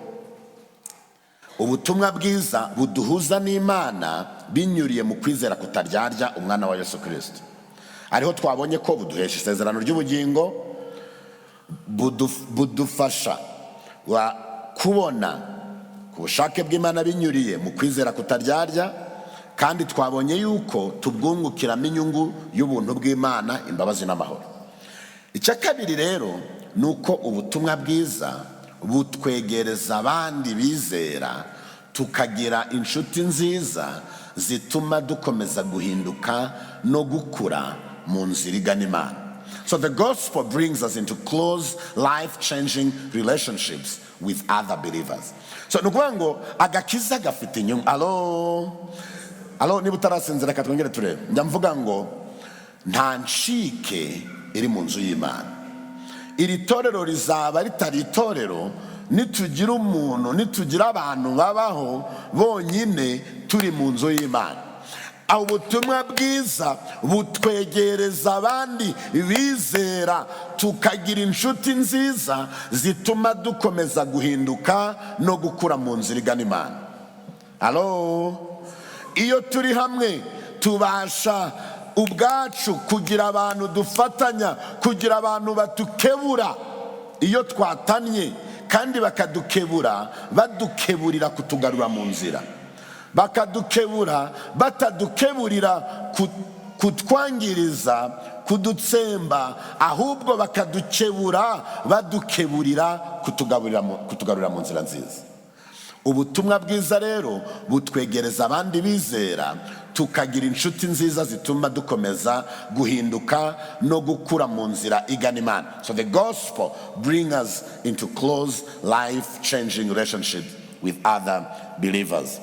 ubutumwa bwiza buduhuza n'Imana binyuriye mu kwizera kutaryarya umwana wa Yesu Kristo. Ariho twabonye ko buduhesha isezerano ry'ubugingo, budufasha kubona ku bushake bw'Imana binyuriye mu kwizera kutaryarya, kandi twabonye yuko tubwungukiramo inyungu y'ubuntu bw'Imana, imbabazi n'amahoro. Icya kabiri rero nuko ubutumwa bwiza butwegereza abandi bizera, tukagira inshuti nziza zituma dukomeza guhinduka no gukura mu nzira igana Imana. So the gospel brings us into close, life-changing relationships with other believers. So nukuvuga ngo agakiza gafite inyungu. Alo, niba utarasinzira reka twongere turebe. Ndamvuga ngo nta ncike iri mu nzu y'Imana. Iri torero rizaba ritari itorero nitugira umuntu, nitugira abantu babaho bonyine turi mu nzu y'Imana. Ubutumwa bwiza butwegereza abandi bizera, tukagira inshuti nziza zituma dukomeza guhinduka no gukura mu nzira igana Imana. Iyo turi hamwe tubasha ubwacu kugira abantu dufatanya, kugira abantu batukebura iyo twatanye, kandi bakadukebura badukeburira kutugarura mu nzira, bakadukebura batadukeburira kutwangiriza, kudutsemba, ahubwo bakadukebura badukeburira kutugarura mu nzira nziza. Ubutumwa bwiza rero butwegereza abandi bizera, tukagira inshuti nziza zituma dukomeza guhinduka no gukura mu nzira igana Imana. So the gospel brings us into close, life-changing relationships with other believers.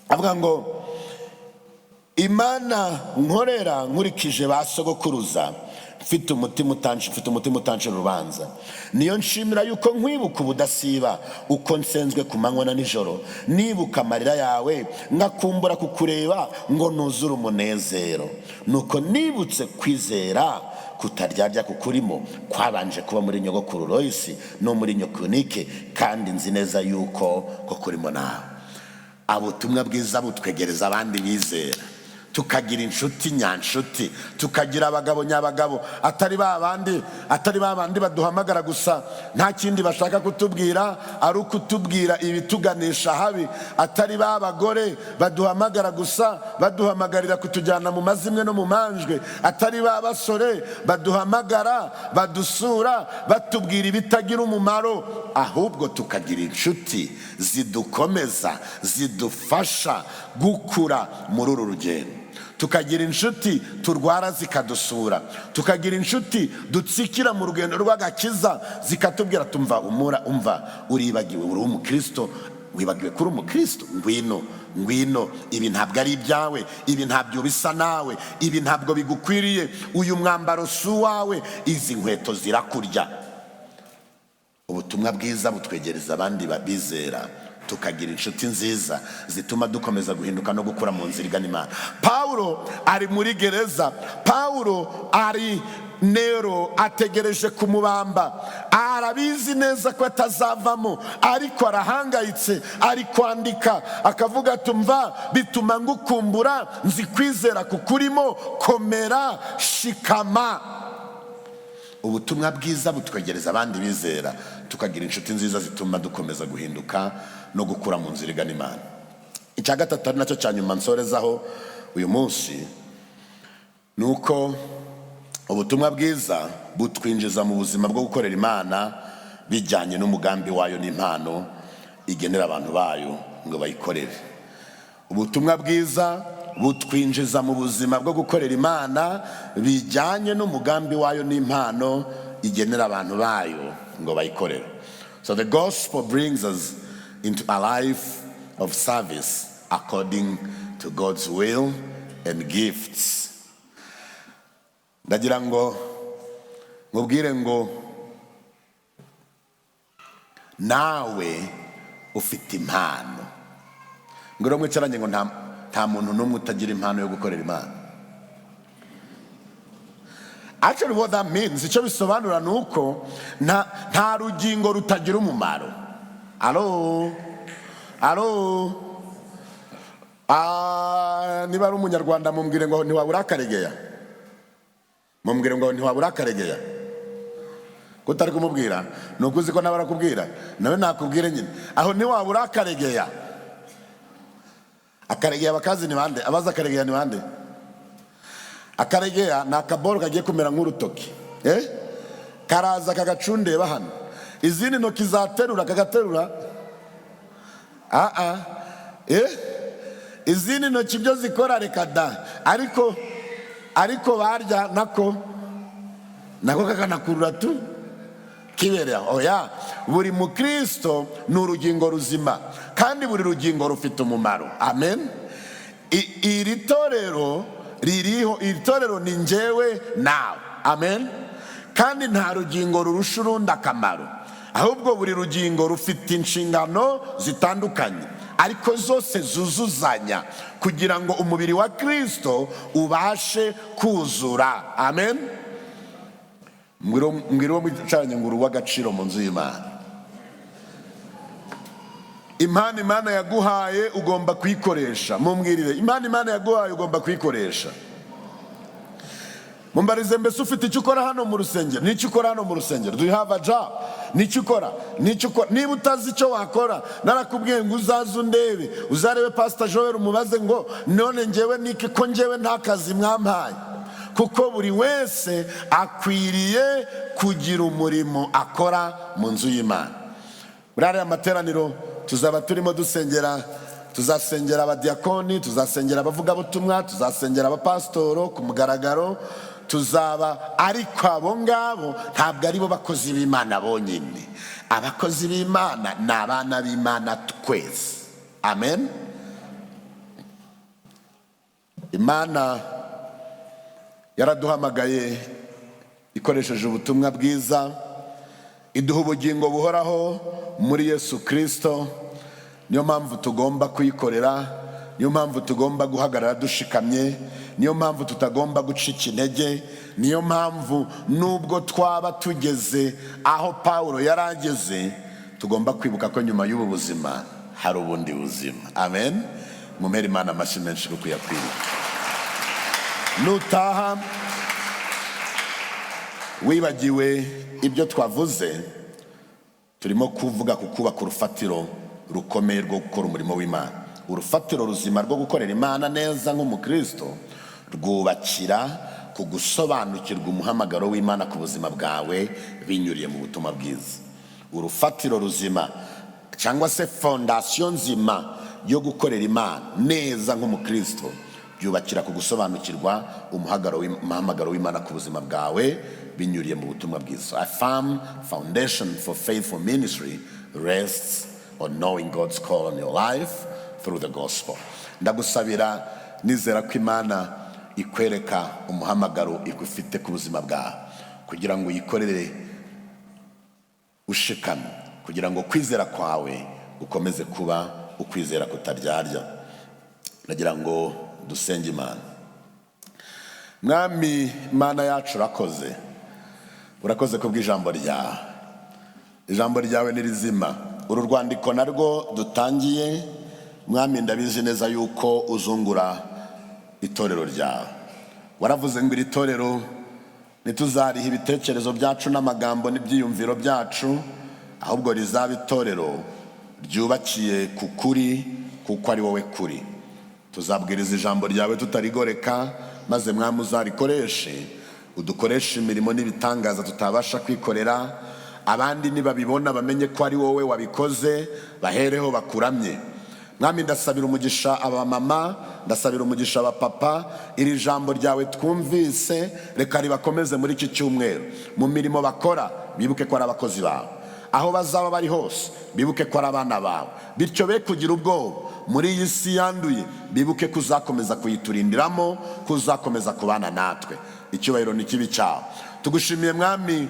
Avuga ngo Imana nkorera nkurikije ba sogokuruza, mfite umutima utancira urubanza. Niyo nshimira yuko nkwibuka ubudasiba, uko nsenzwe ku manywa na nijoro, nibuka amarira yawe ngakumbura kukureba ngo nuzure umunezero. Nuko nibutse kwizera kutaryarya kukurimo kwabanje kuba muri nyogokuru Loisi no muri nyokunike, kandi nzi neza yuko ko kurimo nawe. Ubutumwa bwiza butwegereza abandi bizera, tukagira inshuti nyanshuti, tukagira abagabo nyabagabo, atari babandi baduhamagara gusa nta kindi bashaka kutubwira, ari ukutubwira ibituganisha habi. Atari babagore baduhamagara gusa baduhamagarira kutujyana mu mazimwe no mu manjwe. Atari babasore baduhamagara badusura batubwira ibitagira umumaro, ahubwo tukagira inshuti zidukomeza, zidufasha gukura muri uru rugendo. Tukagira inshuti turwara zikadusura, tukagira inshuti dutsikira mu rugendo rw'agakiza zikatubwira umva uribagiwe uri umukristo, wibagiwe kuri umukristo, ngwino ibi ntabwo ari ibyawe, ibi ntabyo bisa nawe, ibi ntabwo bigukwiriye, uyu mwambaro si uwawe, izi nkweto zirakurya. Ubutumwa bwiza butwegereza abandi babizera, tukagira inshuti nziza zituma dukomeza guhinduka no gukura mu nzira igana Imana. Paulo ari muri gereza, Paulo ari Nero ategereje kumubamba, arabizi neza ko atazavamo, ariko arahangayitse, ari kwandika akavuga tumva bituma ngukumbura, nzi kwizera kukurimo, komera shikama. Ubutumwa bwiza butwegereza abandi bizera, tukagira inshuti nziza zituma dukomeza guhinduka no gukura mu nzira igana Imana. Icya gatatu ari nacyo cya nyuma nsorezaho uyu munsi, nuko ubutumwa bwiza butwinjiza mu buzima bwo gukorera Imana bijyanye n'umugambi wayo n'impano igenera abantu bayo ngo bayikorere. Ubutumwa bwiza butwinjiza mu buzima bwo gukorera Imana bijyanye n'umugambi wayo n'impano igenera abantu bayo ngo bayikorere. So the gospel brings us into a life of service according to God's will and gifts. Ndagira ngo mubwire ngo nawe ufite impano. Ngoro mwicaranye ngo nta muntu n'umwe utagira impano yo gukorera Imana. Actually what that means, icyo bisobanura nuko nta rugingo rutagira umumaro. Niba ari umunyarwanda mumbwire ngo ntiwabura akaregeya. Mumbwire ngo ntiwabura akaregeya. Kutari kumubwira nukuzi ko nabara kubwira nawe nakubwire nyine aho ntiwabura akaregeya. Akaregeya bakazi ni bande? Abaza akaregeya ni bande? Akaregeya ni akaboro kagiye kumera nk'urutoki, karaza kagacundeba hano, izindi ntoki zaterura kagaterura, izindi ntoki byo zikora reka da, ariko barya nako kakanakurura tu kibereye. Oya, buri mukristo ni urugingo ruzima kandi buri rugingo rufite umumaro. Amen. Iri torero ni njyewe nawe. Amen. Kandi nta rugingo rurusha urundi akamaro, ahubwo buri rugingo rufite inshingano zitandukanye ariko zose zuzuzanya kugira ngo umubiri wa Kristo ubashe kuzura. Amen. Mwiriwe mwicaranye ngo uri w'agaciro mu nzu y'Imana. Impano Imana yaguhaye ugomba kuyikoresha. Mumbwirire Imana yaguhaye ugomba kuyikoresha. Mumbarize mbese ufite icyo ukora hano mu rusengero? N'icyo ukora hano mu rusengero? Do you have a job? N'icyo ukora? Niba utazi icyo wakora, narakubwiye ngo uzaze undebe, uzarebe Pastor Joel umubaze ngo none njyewe niki ko njyewe nta kazi mwampaye. Kuko buri wese akwiriye kugira umurimo akora mu nzu y'Imana. Muri aya materaniro tuzaba turimo tuzasengera abadiakoni, tuzasengera abavugabutumwa, tuzasengera abapastoro ku mugaragaro, ariko abo ngabo ntabwo ari bo bakozi b'Imana bonyine. Abakozi b'Imana ni abana b'Imana twese. Amen. Imana yaraduhamagaye ikoresheje ubutumwa bwiza, iduha ubugingo buhoraho muri Yesu Kristo. Niyo mpamvu tugomba kuyikorera, niyo mpamvu tugomba guhagarara dushikamye, niyo mpamvu tutagomba gucika intege, niyo mpamvu nubwo twaba tugeze aho Paulo yarageze, tugomba kwibuka ko nyuma y'ubu buzima hari ubundi buzima. Amen. Mumere Imana amashyi menshi kuko yakwiriye. Nutaha wibagiwe ibyo twavuze, turimo kuvuga ku kubaka urufatiro rukomeye rwo gukora umurimo w'Imana. Urufatiro ruzima rwo gukorera Imana neza nk'umukristo rwubakira ku gusobanukirwa umuhamagaro w'Imana ku buzima bwawe binyuriye mu butumwa bwiza. Urufatiro ruzima cyangwa se fondasiyo nzima yo gukorera Imana neza nk'umukristo byubakira ku gusobanukirwa umuhamagaro w'Imana ku buzima bwawe binyuriye mu butumwa bwiza. A firm foundation for faithful ministry rests on knowing God's call on your life through the gospel. Ndagusabira nizera ko Imana ikwereka umuhamagaro igufite ku buzima bwawe kugira ngo uyikorere ushikame, kugira ngo kwizera kwawe ukomeze kuba ukwizera kutaryarya. Nagira ngo dusenge Imana. Mwami Imana yacu, urakoze kubw'ijambo ryawe. Ijambo ryawe ni rizima. Uru rwandiko narwo dutangiye, Mwami, ndabizi neza yuko uzungura itorero ryawe. Waravuze ngo iri torero ntituzariha ibitekerezo byacu n'amagambo n'ibyiyumviro byacu, ahubwo rizaba itorero ryubakiye ku kuri, kuko ari wowe kuri. Tuzabwiriza ijambo ryawe tutarigoreka, maze Mwami uzarikoreshe, udukoreshe imirimo n'ibitangaza tutabasha kwikorera. Abandi nibabibona bamenye ko ari wowe wabikoze, bahereho bakuramye. Mwami, ndasabira umugisha abamama ndasabira umugisha wa papa, iri jambo ryawe twumvise reka ribakomeze muri iki cyumweru. Mu mirimo bakora bibuke ko ari abakozi bawe, aho bazaba bari hose bibuke ko ari abana bawe, bityo be kugira ubwoba muri iyi si yanduye. Bibuke ko uzakomeza kuyiturindiramo, ko uzakomeza kubana natwe. Icyubahiro ni kibi cyawe. Tugushimiye mwami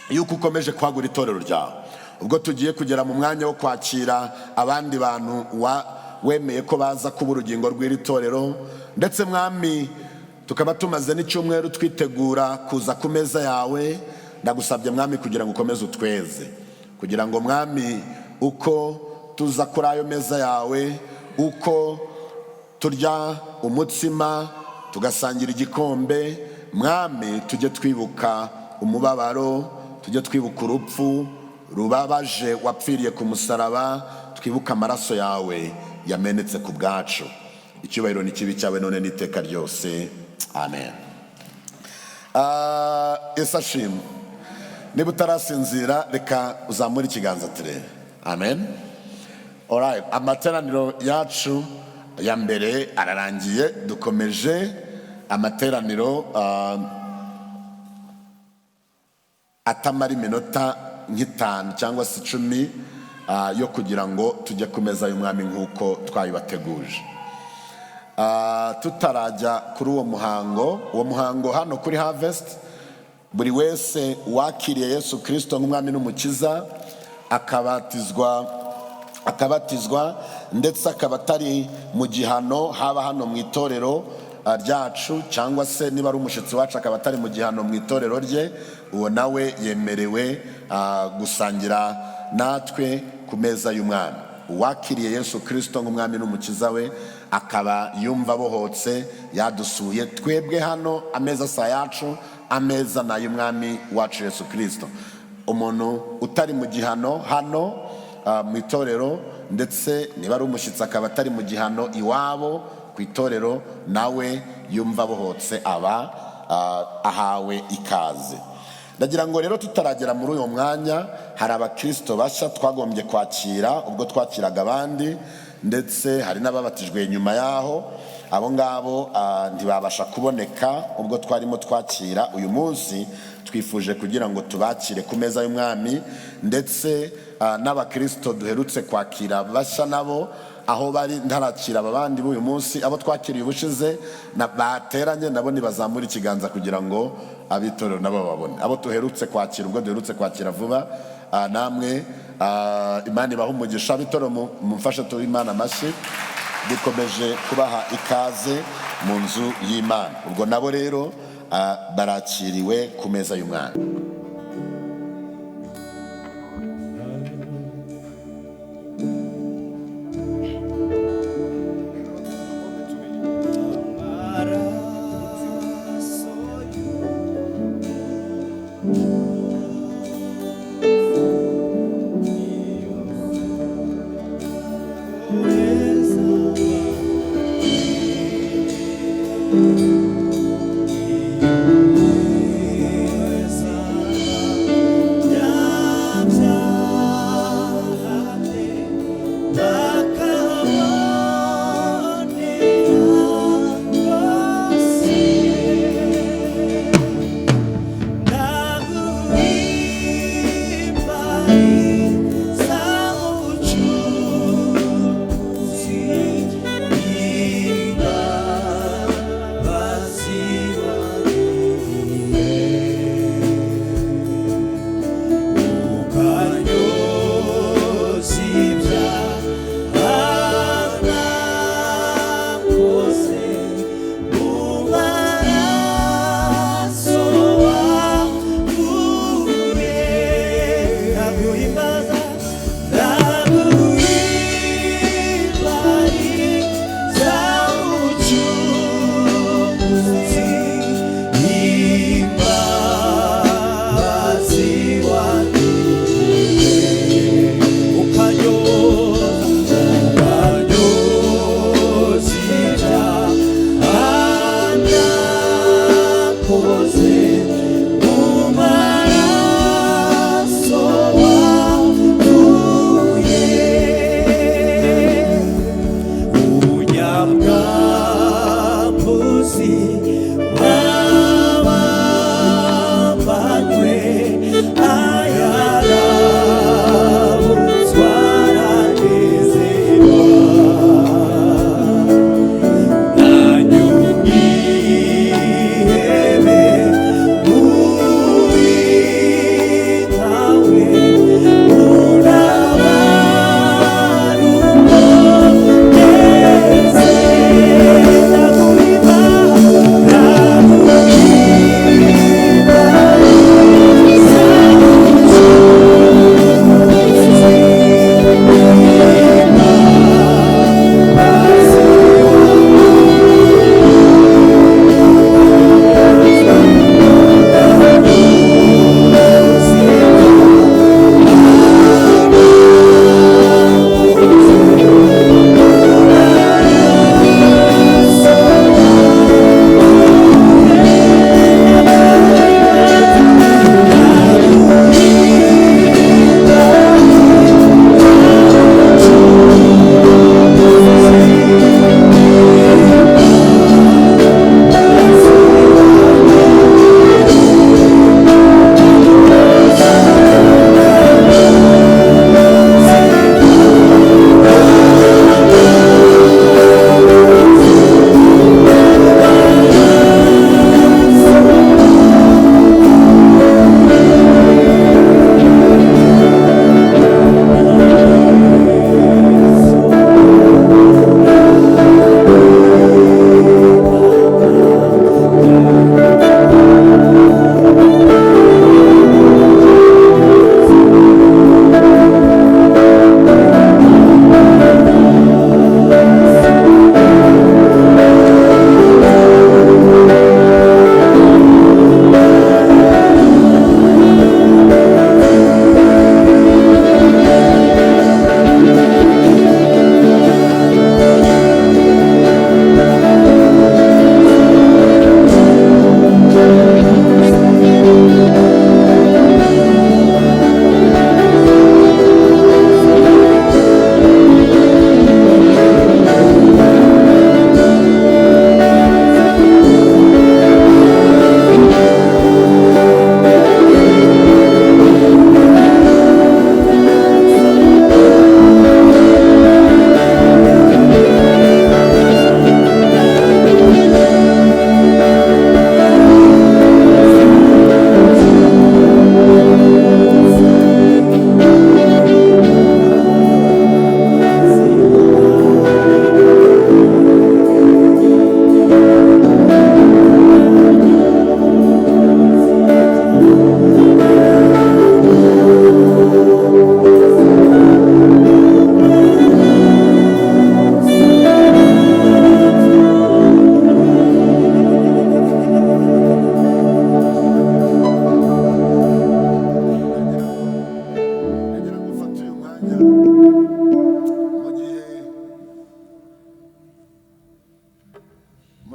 yuko ukomeje kwagura itorero ryawe. Ubwo tugiye kugera mu mwanya wo kwakira abandi bantu wemeye ko baza kuba urugingo rw'iri torero, ndetse mwami tukaba tumaze n'icyumweru twitegura kuza ku meza yawe, ndagusabye mwami kugira ngo ukomeze utweze, kugira ngo mwami uko tuza kuri ayo meza yawe, uko turya umutsima tugasangira igikombe, mwami tujye twibuka umubabaro, tujye twibuka urupfu rubabaje wapfiriye ku musaraba, twibuka amaraso yawe yamenetse ku bwacu. Icyubahiro ni kibi cyawe none n'iteka ryose, amen. Yesu ashimwe. Niba utarasinzira reka uzamure ikiganza turebe. Amen. Alright, amateraniro yacu ya mbere ararangiye, dukomeje amateraniro atamara iminota nk'itanu cyangwa se 10 yo kugira ngo tujye ku meza y'umwami nk'uko twayibateguje. Tutarajya kuri uwo muhango hano kuri Harvest, buri wese wakiriye Yesu Kristo nk'umwami n'umukiza akabatizwa ndetse akaba atari mu gihano, haba hano mu itorero ryacu cyangwa se niba ari umushyitsi wacu akaba atari mu gihano mu itorero rye, uwo nawe yemerewe gusangira natwe ku meza y'umwami. Uwakiriye Yesu Kristo nk'umwami n'umukiza we akaba yumva abohotse, yadusuye. Twebwe hano ameza sa yacu, ameza na y'umwami wacu Yesu Kristo. Umuntu utari mu gihano hano mu itorero, ndetse niba ari umushyitsi akaba atari mu gihano iwabo ku itorero, nawe yumva abohotse aba ahawe ikaze. Ndagira ngo rero tutaragera muri uyo mwanya, hari abakristo bashya twagombye kwakira ubwo twakiraga abandi, ndetse hari n'ababatijwe nyuma yaho. Abo ngabo ntibabasha kuboneka ubwo twarimo twakira. Uyu munsi twifuje kugira ngo tubakire ku meza y'umwami, ndetse n'abakristo duherutse kwakira bashya nabo aho bari ntarakira abandi b'uyu munsi. Abo twakiriye ubushize bateranye nabo nibazamura ikiganza kugira ngo abitorero nabo babone. Abo tuherutse kwakira ubwo duherutse kwakira vuba, namwe Imana ibaha umugisha. Abitorero mumfashe tuhe Imana amashyi. Dukomeje kubaha ikaze mu nzu y'Imana. Ubwo nabo rero barakiriwe ku meza y'umwami. Was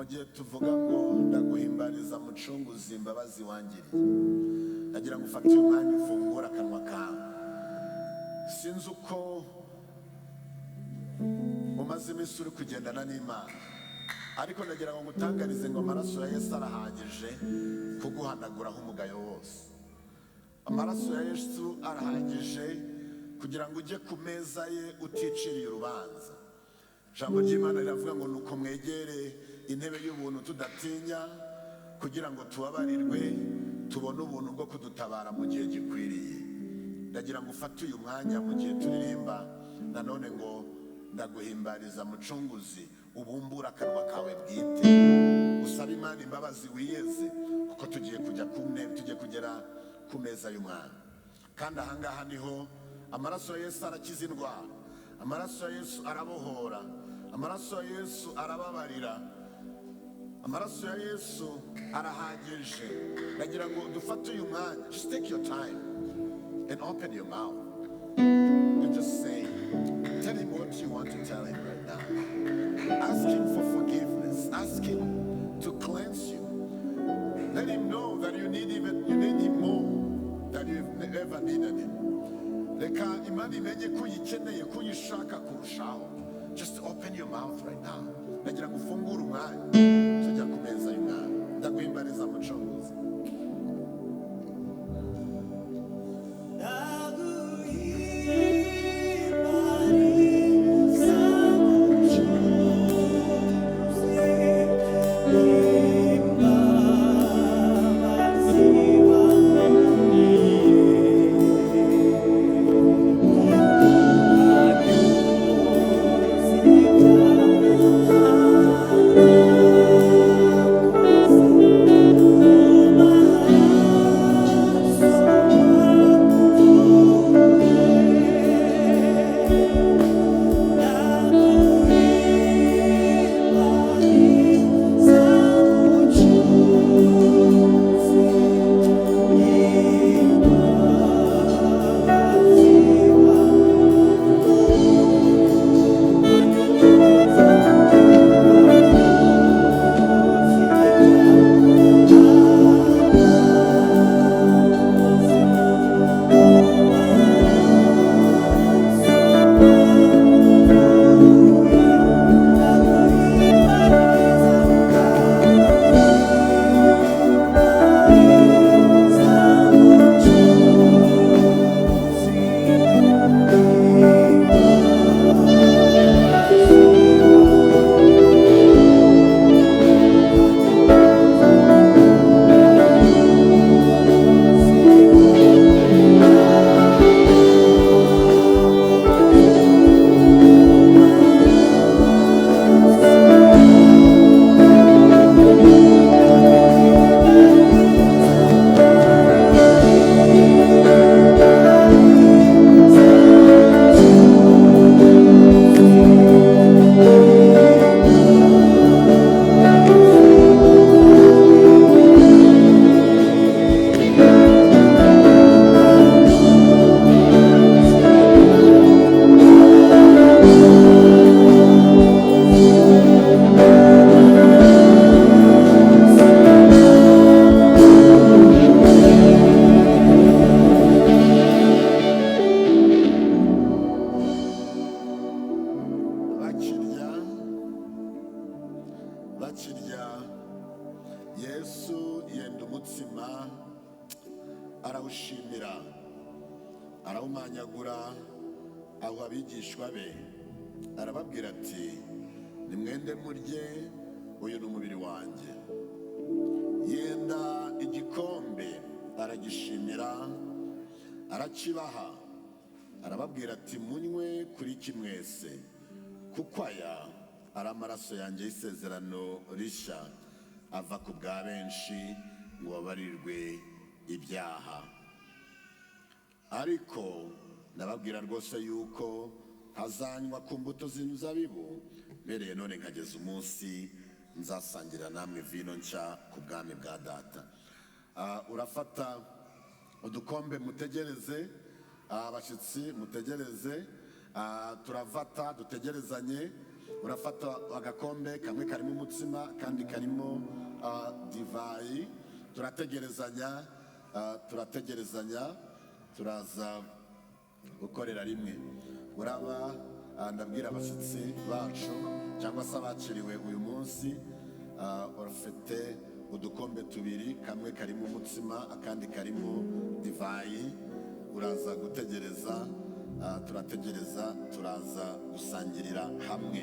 mu gihe tuvuga ngo ndaguhimbariza mucunguzi imbabazi wangiriye, ndagira ngo ufate uyu mwanya ufungure akanwa kawe. Sinzi uko umaze iminsi uri kugendana n'Imana, ariko ndagira ngo ngutangarize ngo amaraso ya Yesu arahagije kuguhanaguraho umugayo wose. Amaraso ya Yesu arahagije kugira ngo ujye ku meza ye uticiriye urubanza. Ijambo ry'Imana riravuga ngo nuko mwegere intebe y'ubuntu tudatinya, kugira ngo tubabarirwe tubone ubuntu bwo kudutabara mu gihe gikwiriye. Ndagira ngo ufate uyu mwanya mu gihe turirimba nanone ngo ndaguhimbariza mucunguzi, ubumbura akanwa kawe bwite, usaba Imana imbabazi wiyeze, kuko tugiye kugera ku meza y'umwana. Kandi ahangaha niho amaraso ya Yesu arakiza indwara, amaraso ya Yesu arabohora, amaraso ya Yesu arababarira, amaraso ya Yesu arahagije. Ndagira ngo dufate uyu mwanya, just take your time and open your mouth and just say, tell him what you want to tell him right now. Ask him for forgiveness, ask him to cleanse you. Let him know that you need him more than you've ever needed him. Reka Imana imenye ko uyikeneye, ko uyishaka kurushaho. Just open your mouth right now. Ndagira ngo ufungure umwanya tujya ku meza bakirya Yesu yenda umutsima arawushimira arawumanyagura aho abigishwa be arababwira ati nimwende murye uyu ni umubiri wanjye. Yenda igikombe aragishimira arakibaha arababwira ati munywe kuri iki mwese kuko aya ari amaraso yanjye y'isezerano rishya ava ku bwa benshi ngo babarirwe ibyaha. Ariko ndababwira rwose yuko ntazanywa ku mbuto z'inzabibu mbereye none nkageza umunsi nzasangira namwe vino nshya ku bwami bwa data. Urafata udukombe mutegereze, abashyitsi mutegereze, turavata dutegerezanye. Urafata agakombe kamwe karimo umutsima kandi karimo divayi, turategerezanya turaza gukorera rimwe. Uraba ndabwira abashyitsi bacu cyangwa se abakiriwe uyu munsi, urafite udukombe tubiri, kamwe karimo umutsima akandi karimo divayi. Uraza gutegereza, turategereza, turaza gusangirira hamwe.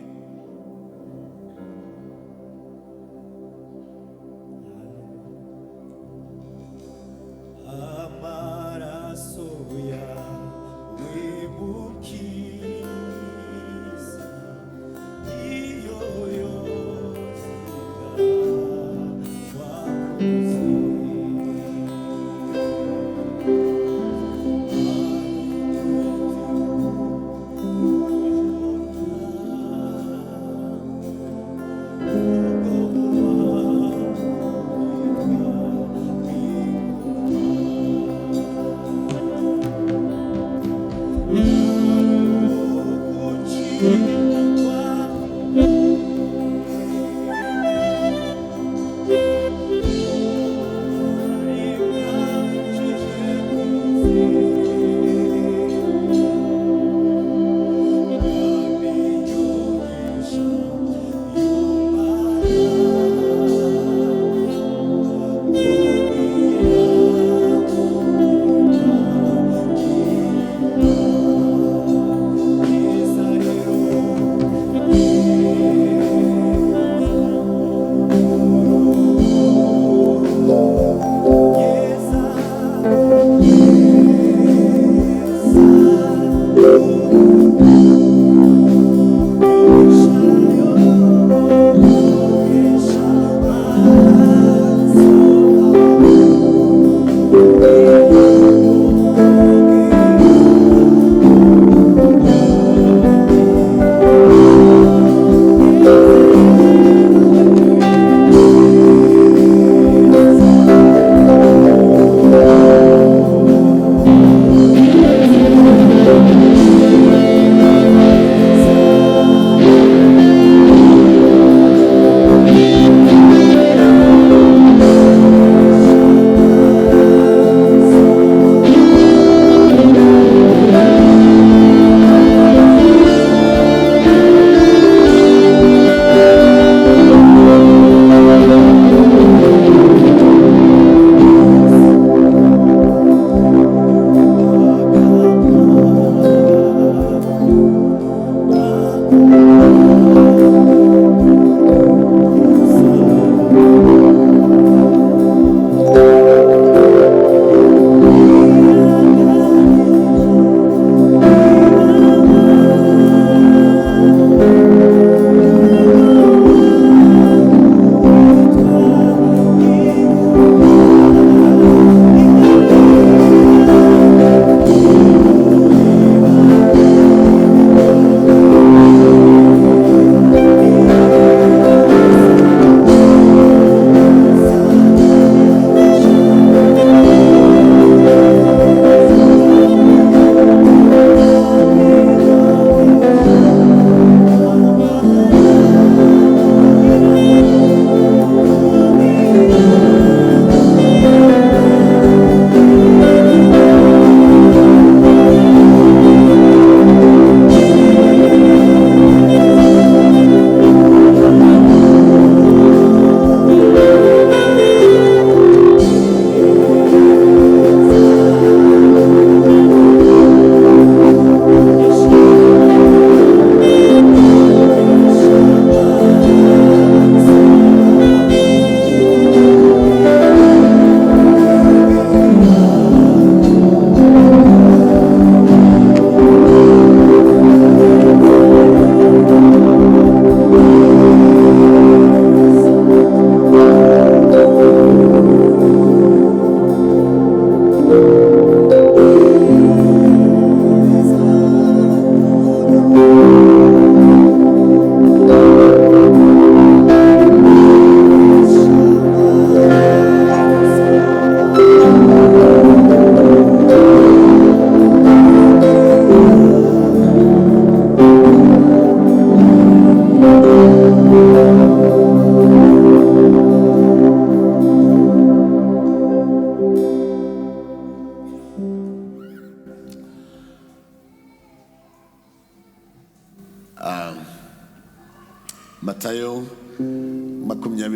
Amaraso yawe mukiza iyo yose wakoze.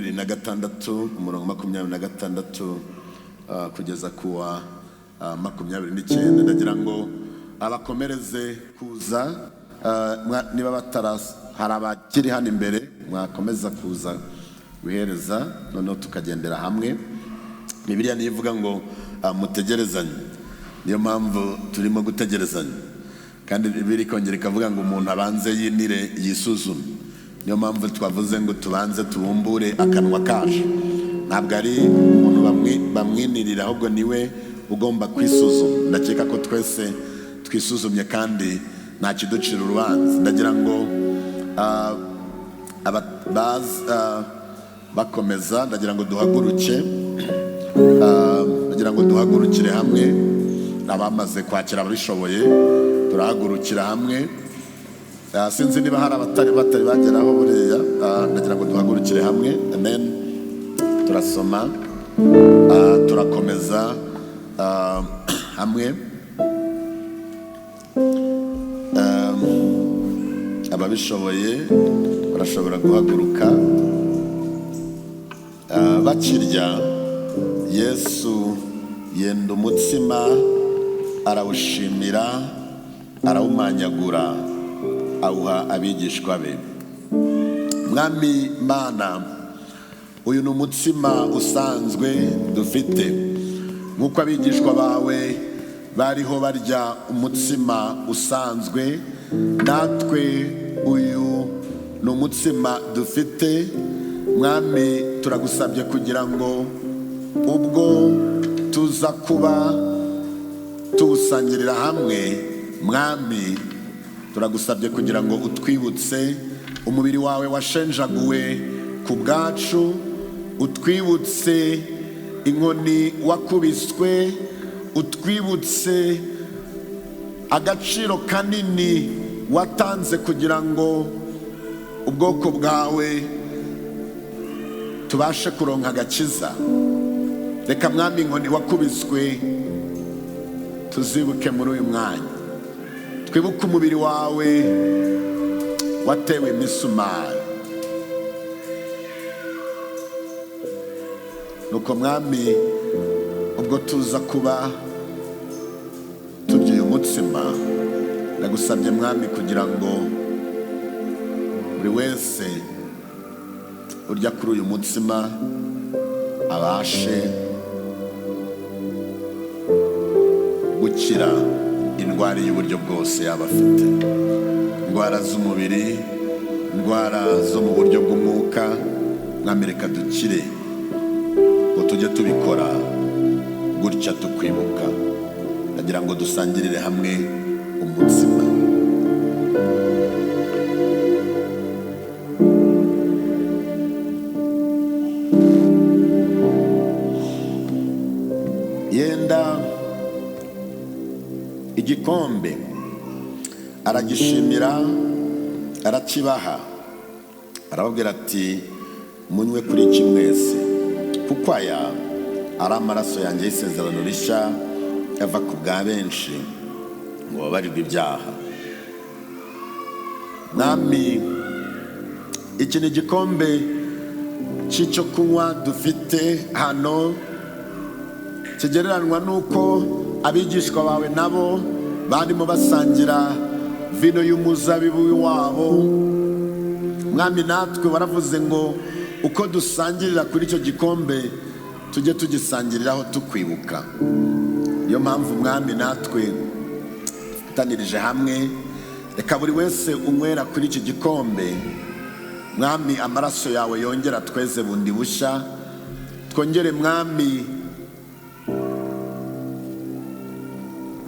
26 umurongo 26 kugeza kuwa 29. Ndagira ngo abakomereze kuza niba bataras hari abakiri hano imbere mwakomeza kuza guhereza noneho tukagendera hamwe. Bibiliya nivuga ngo mutegerezanye, niyo mpamvu turimo gutegerezanya, kandi Bibiliya ikongera ikavuga ngo umuntu abanze yinire yisuzume. Niyo mpamvu twavuze ngo tubanze tubumbure akanwa kacu. Ntabwo ari umuntu bamwinirira, ahubwo niwe ugomba kwisuzuma. Ndakeka ko twese twisuzumye kandi nta kiducira urubanza. Ndagira ngo bakomeza, ndagira ngo duhagurukire hamwe. Abamaze kwakira ababishoboye turahagurukira hamwe. Sinzi niba hari abatari bageraho buriya. Ndagira ngo duhagurukire hamwe, amen. Turasoma, turakomeza hamwe. Ababishoboye barashobora guhaguruka. Bakirya, Yesu yenda umutsima, arawushimira, arawumanyagura, awuha abigishwa be. Mwami Mana, uyu ni umutsima usanzwe dufite. Nk'uko abigishwa bawe bariho barya umutsima usanzwe, natwe uyu ni umutsima dufite. Mwami, turagusabye kugira ngo ubwo tuza kuba tuwusangirira hamwe, Mwami, turagusabye kugira ngo utwibutse umubiri wawe washenjaguwe ku bwacu, utwibutse inkoni wakubiswe, utwibutse agaciro kanini watanze kugira ngo ubwoko bwawe tubashe kuronka agakiza. Reka Mwami, inkoni wakubiswe tuzibuke muri uyu mwanya. Twibuke umubiri wawe watewe imisumari. Nuko Mwami, ubwo tuza kuba turya uyu mutsima, ndagusabye Mwami kugira ngo buri wese urya kuri uyu mutsima abashe gukira indwara y'uburyo bwose yaba afite. Indwara z'umubiri, indwara zo mu buryo bw'umwuka. Mwami, reka dukire, ngo tujye tubikora gutya tukwibuka. Ndagira ngo dusangirire hamwe umutsima. Yenda igikombe, aragishimira, arakibaha, arababwira ati munywe kuri iki mwese, kuko aya ari amaraso yanjye y'isezerano rishya ava ku bwa benshi ngo babarirwe ibyaha. Mwami, iki ni igikombe cy'icyo kunywa dufite hano, kigereranwa n'uko abigishwa bawe nabo barimo basangira vino y'umuzabibu wabo. Mwami, natwe waravuze ngo uko dusangirira kuri icyo gikombe tujye tugisangiriraho tukwibuka. Niyo mpamvu Mwami, natwe tutanirije hamwe, reka buri wese unywera kuri iki gikombe. Mwami, amaraso yawe yongera tweze bundi bushya, twongere Mwami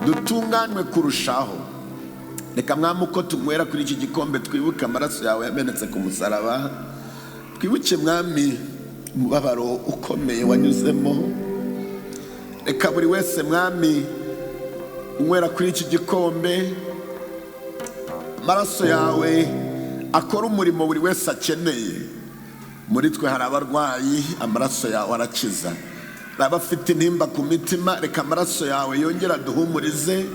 dutunganywe kurushaho. Reka Mwami, uko tunywera kuri iki gikombe twibuke amaraso yawe yamenetse ku musaraba, twibuke Mwami umubabaro ukomeye wanyuzemo. Reka buri wese Mwami unywera kuri iki gikombe, amaraso yawe akora umurimo buri wese akeneye. Muri twe hari abarwayi, amaraso yawe arakiza. Abafite intimba ku mitima, reka amaraso yawe yongera aduhumurize,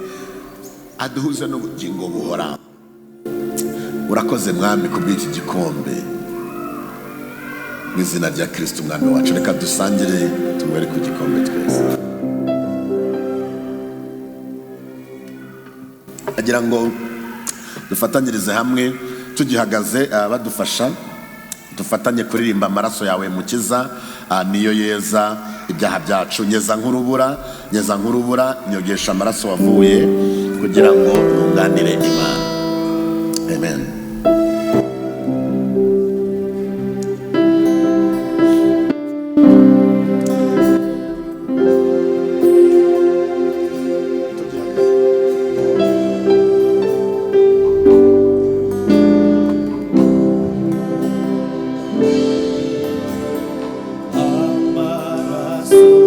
aduhuze n'ubugingo buhoraho. Urakoze Mwami kubw'iki gikombe. mu izina rya Kristo umwami wacu. Reka dusangire tunywere ku gikombe twese. agira ngo dufatanyirize hamwe tugihagaze badufasha dufatanye kuririmba amaraso yawe mukiza niyo yeza ibyaha byacu. Nyeza nk'urubura nyogesha amaraso wavuye kugira ngo nunganire Imana. Amen. Amaraso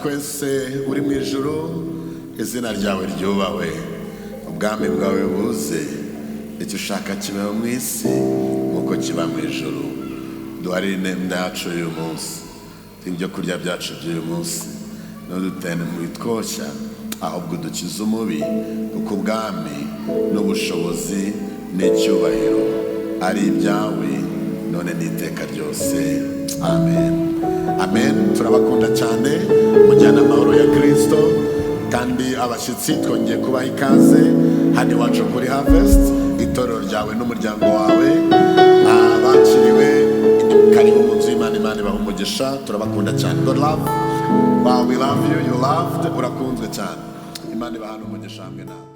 twese uri mu ijuru, izina ryawe ryubahwe, ubwami bwawe buze, icyo ushaka kibeho mu isi nk'uko kiba mu ijuru. Duharire inema yacu y'uyu munsi, ibyo kurya byacu by'uyu munsi, ntudutene mu bitwoshya, ahubwo dukize umubi, kuko ubwami n'ubushobozi n'icyubahiro ari ibyawe none n'iteka ryose. Amen. Amen. Turabakunda cyane, mujyana amahoro ya Kristo. Kandi abashyitsi twongeye kubaha ikaze hano iwacu kuri Harvest, itorero ryawe n'umuryango wawe bakiriwe karibu mu nzu y'Imana. Imana ibaha umugisha, turabakunda cyane. God love. Wow, we love you, you loved, urakunzwe cyane. Imana ibaha umugisha hamwe nawe.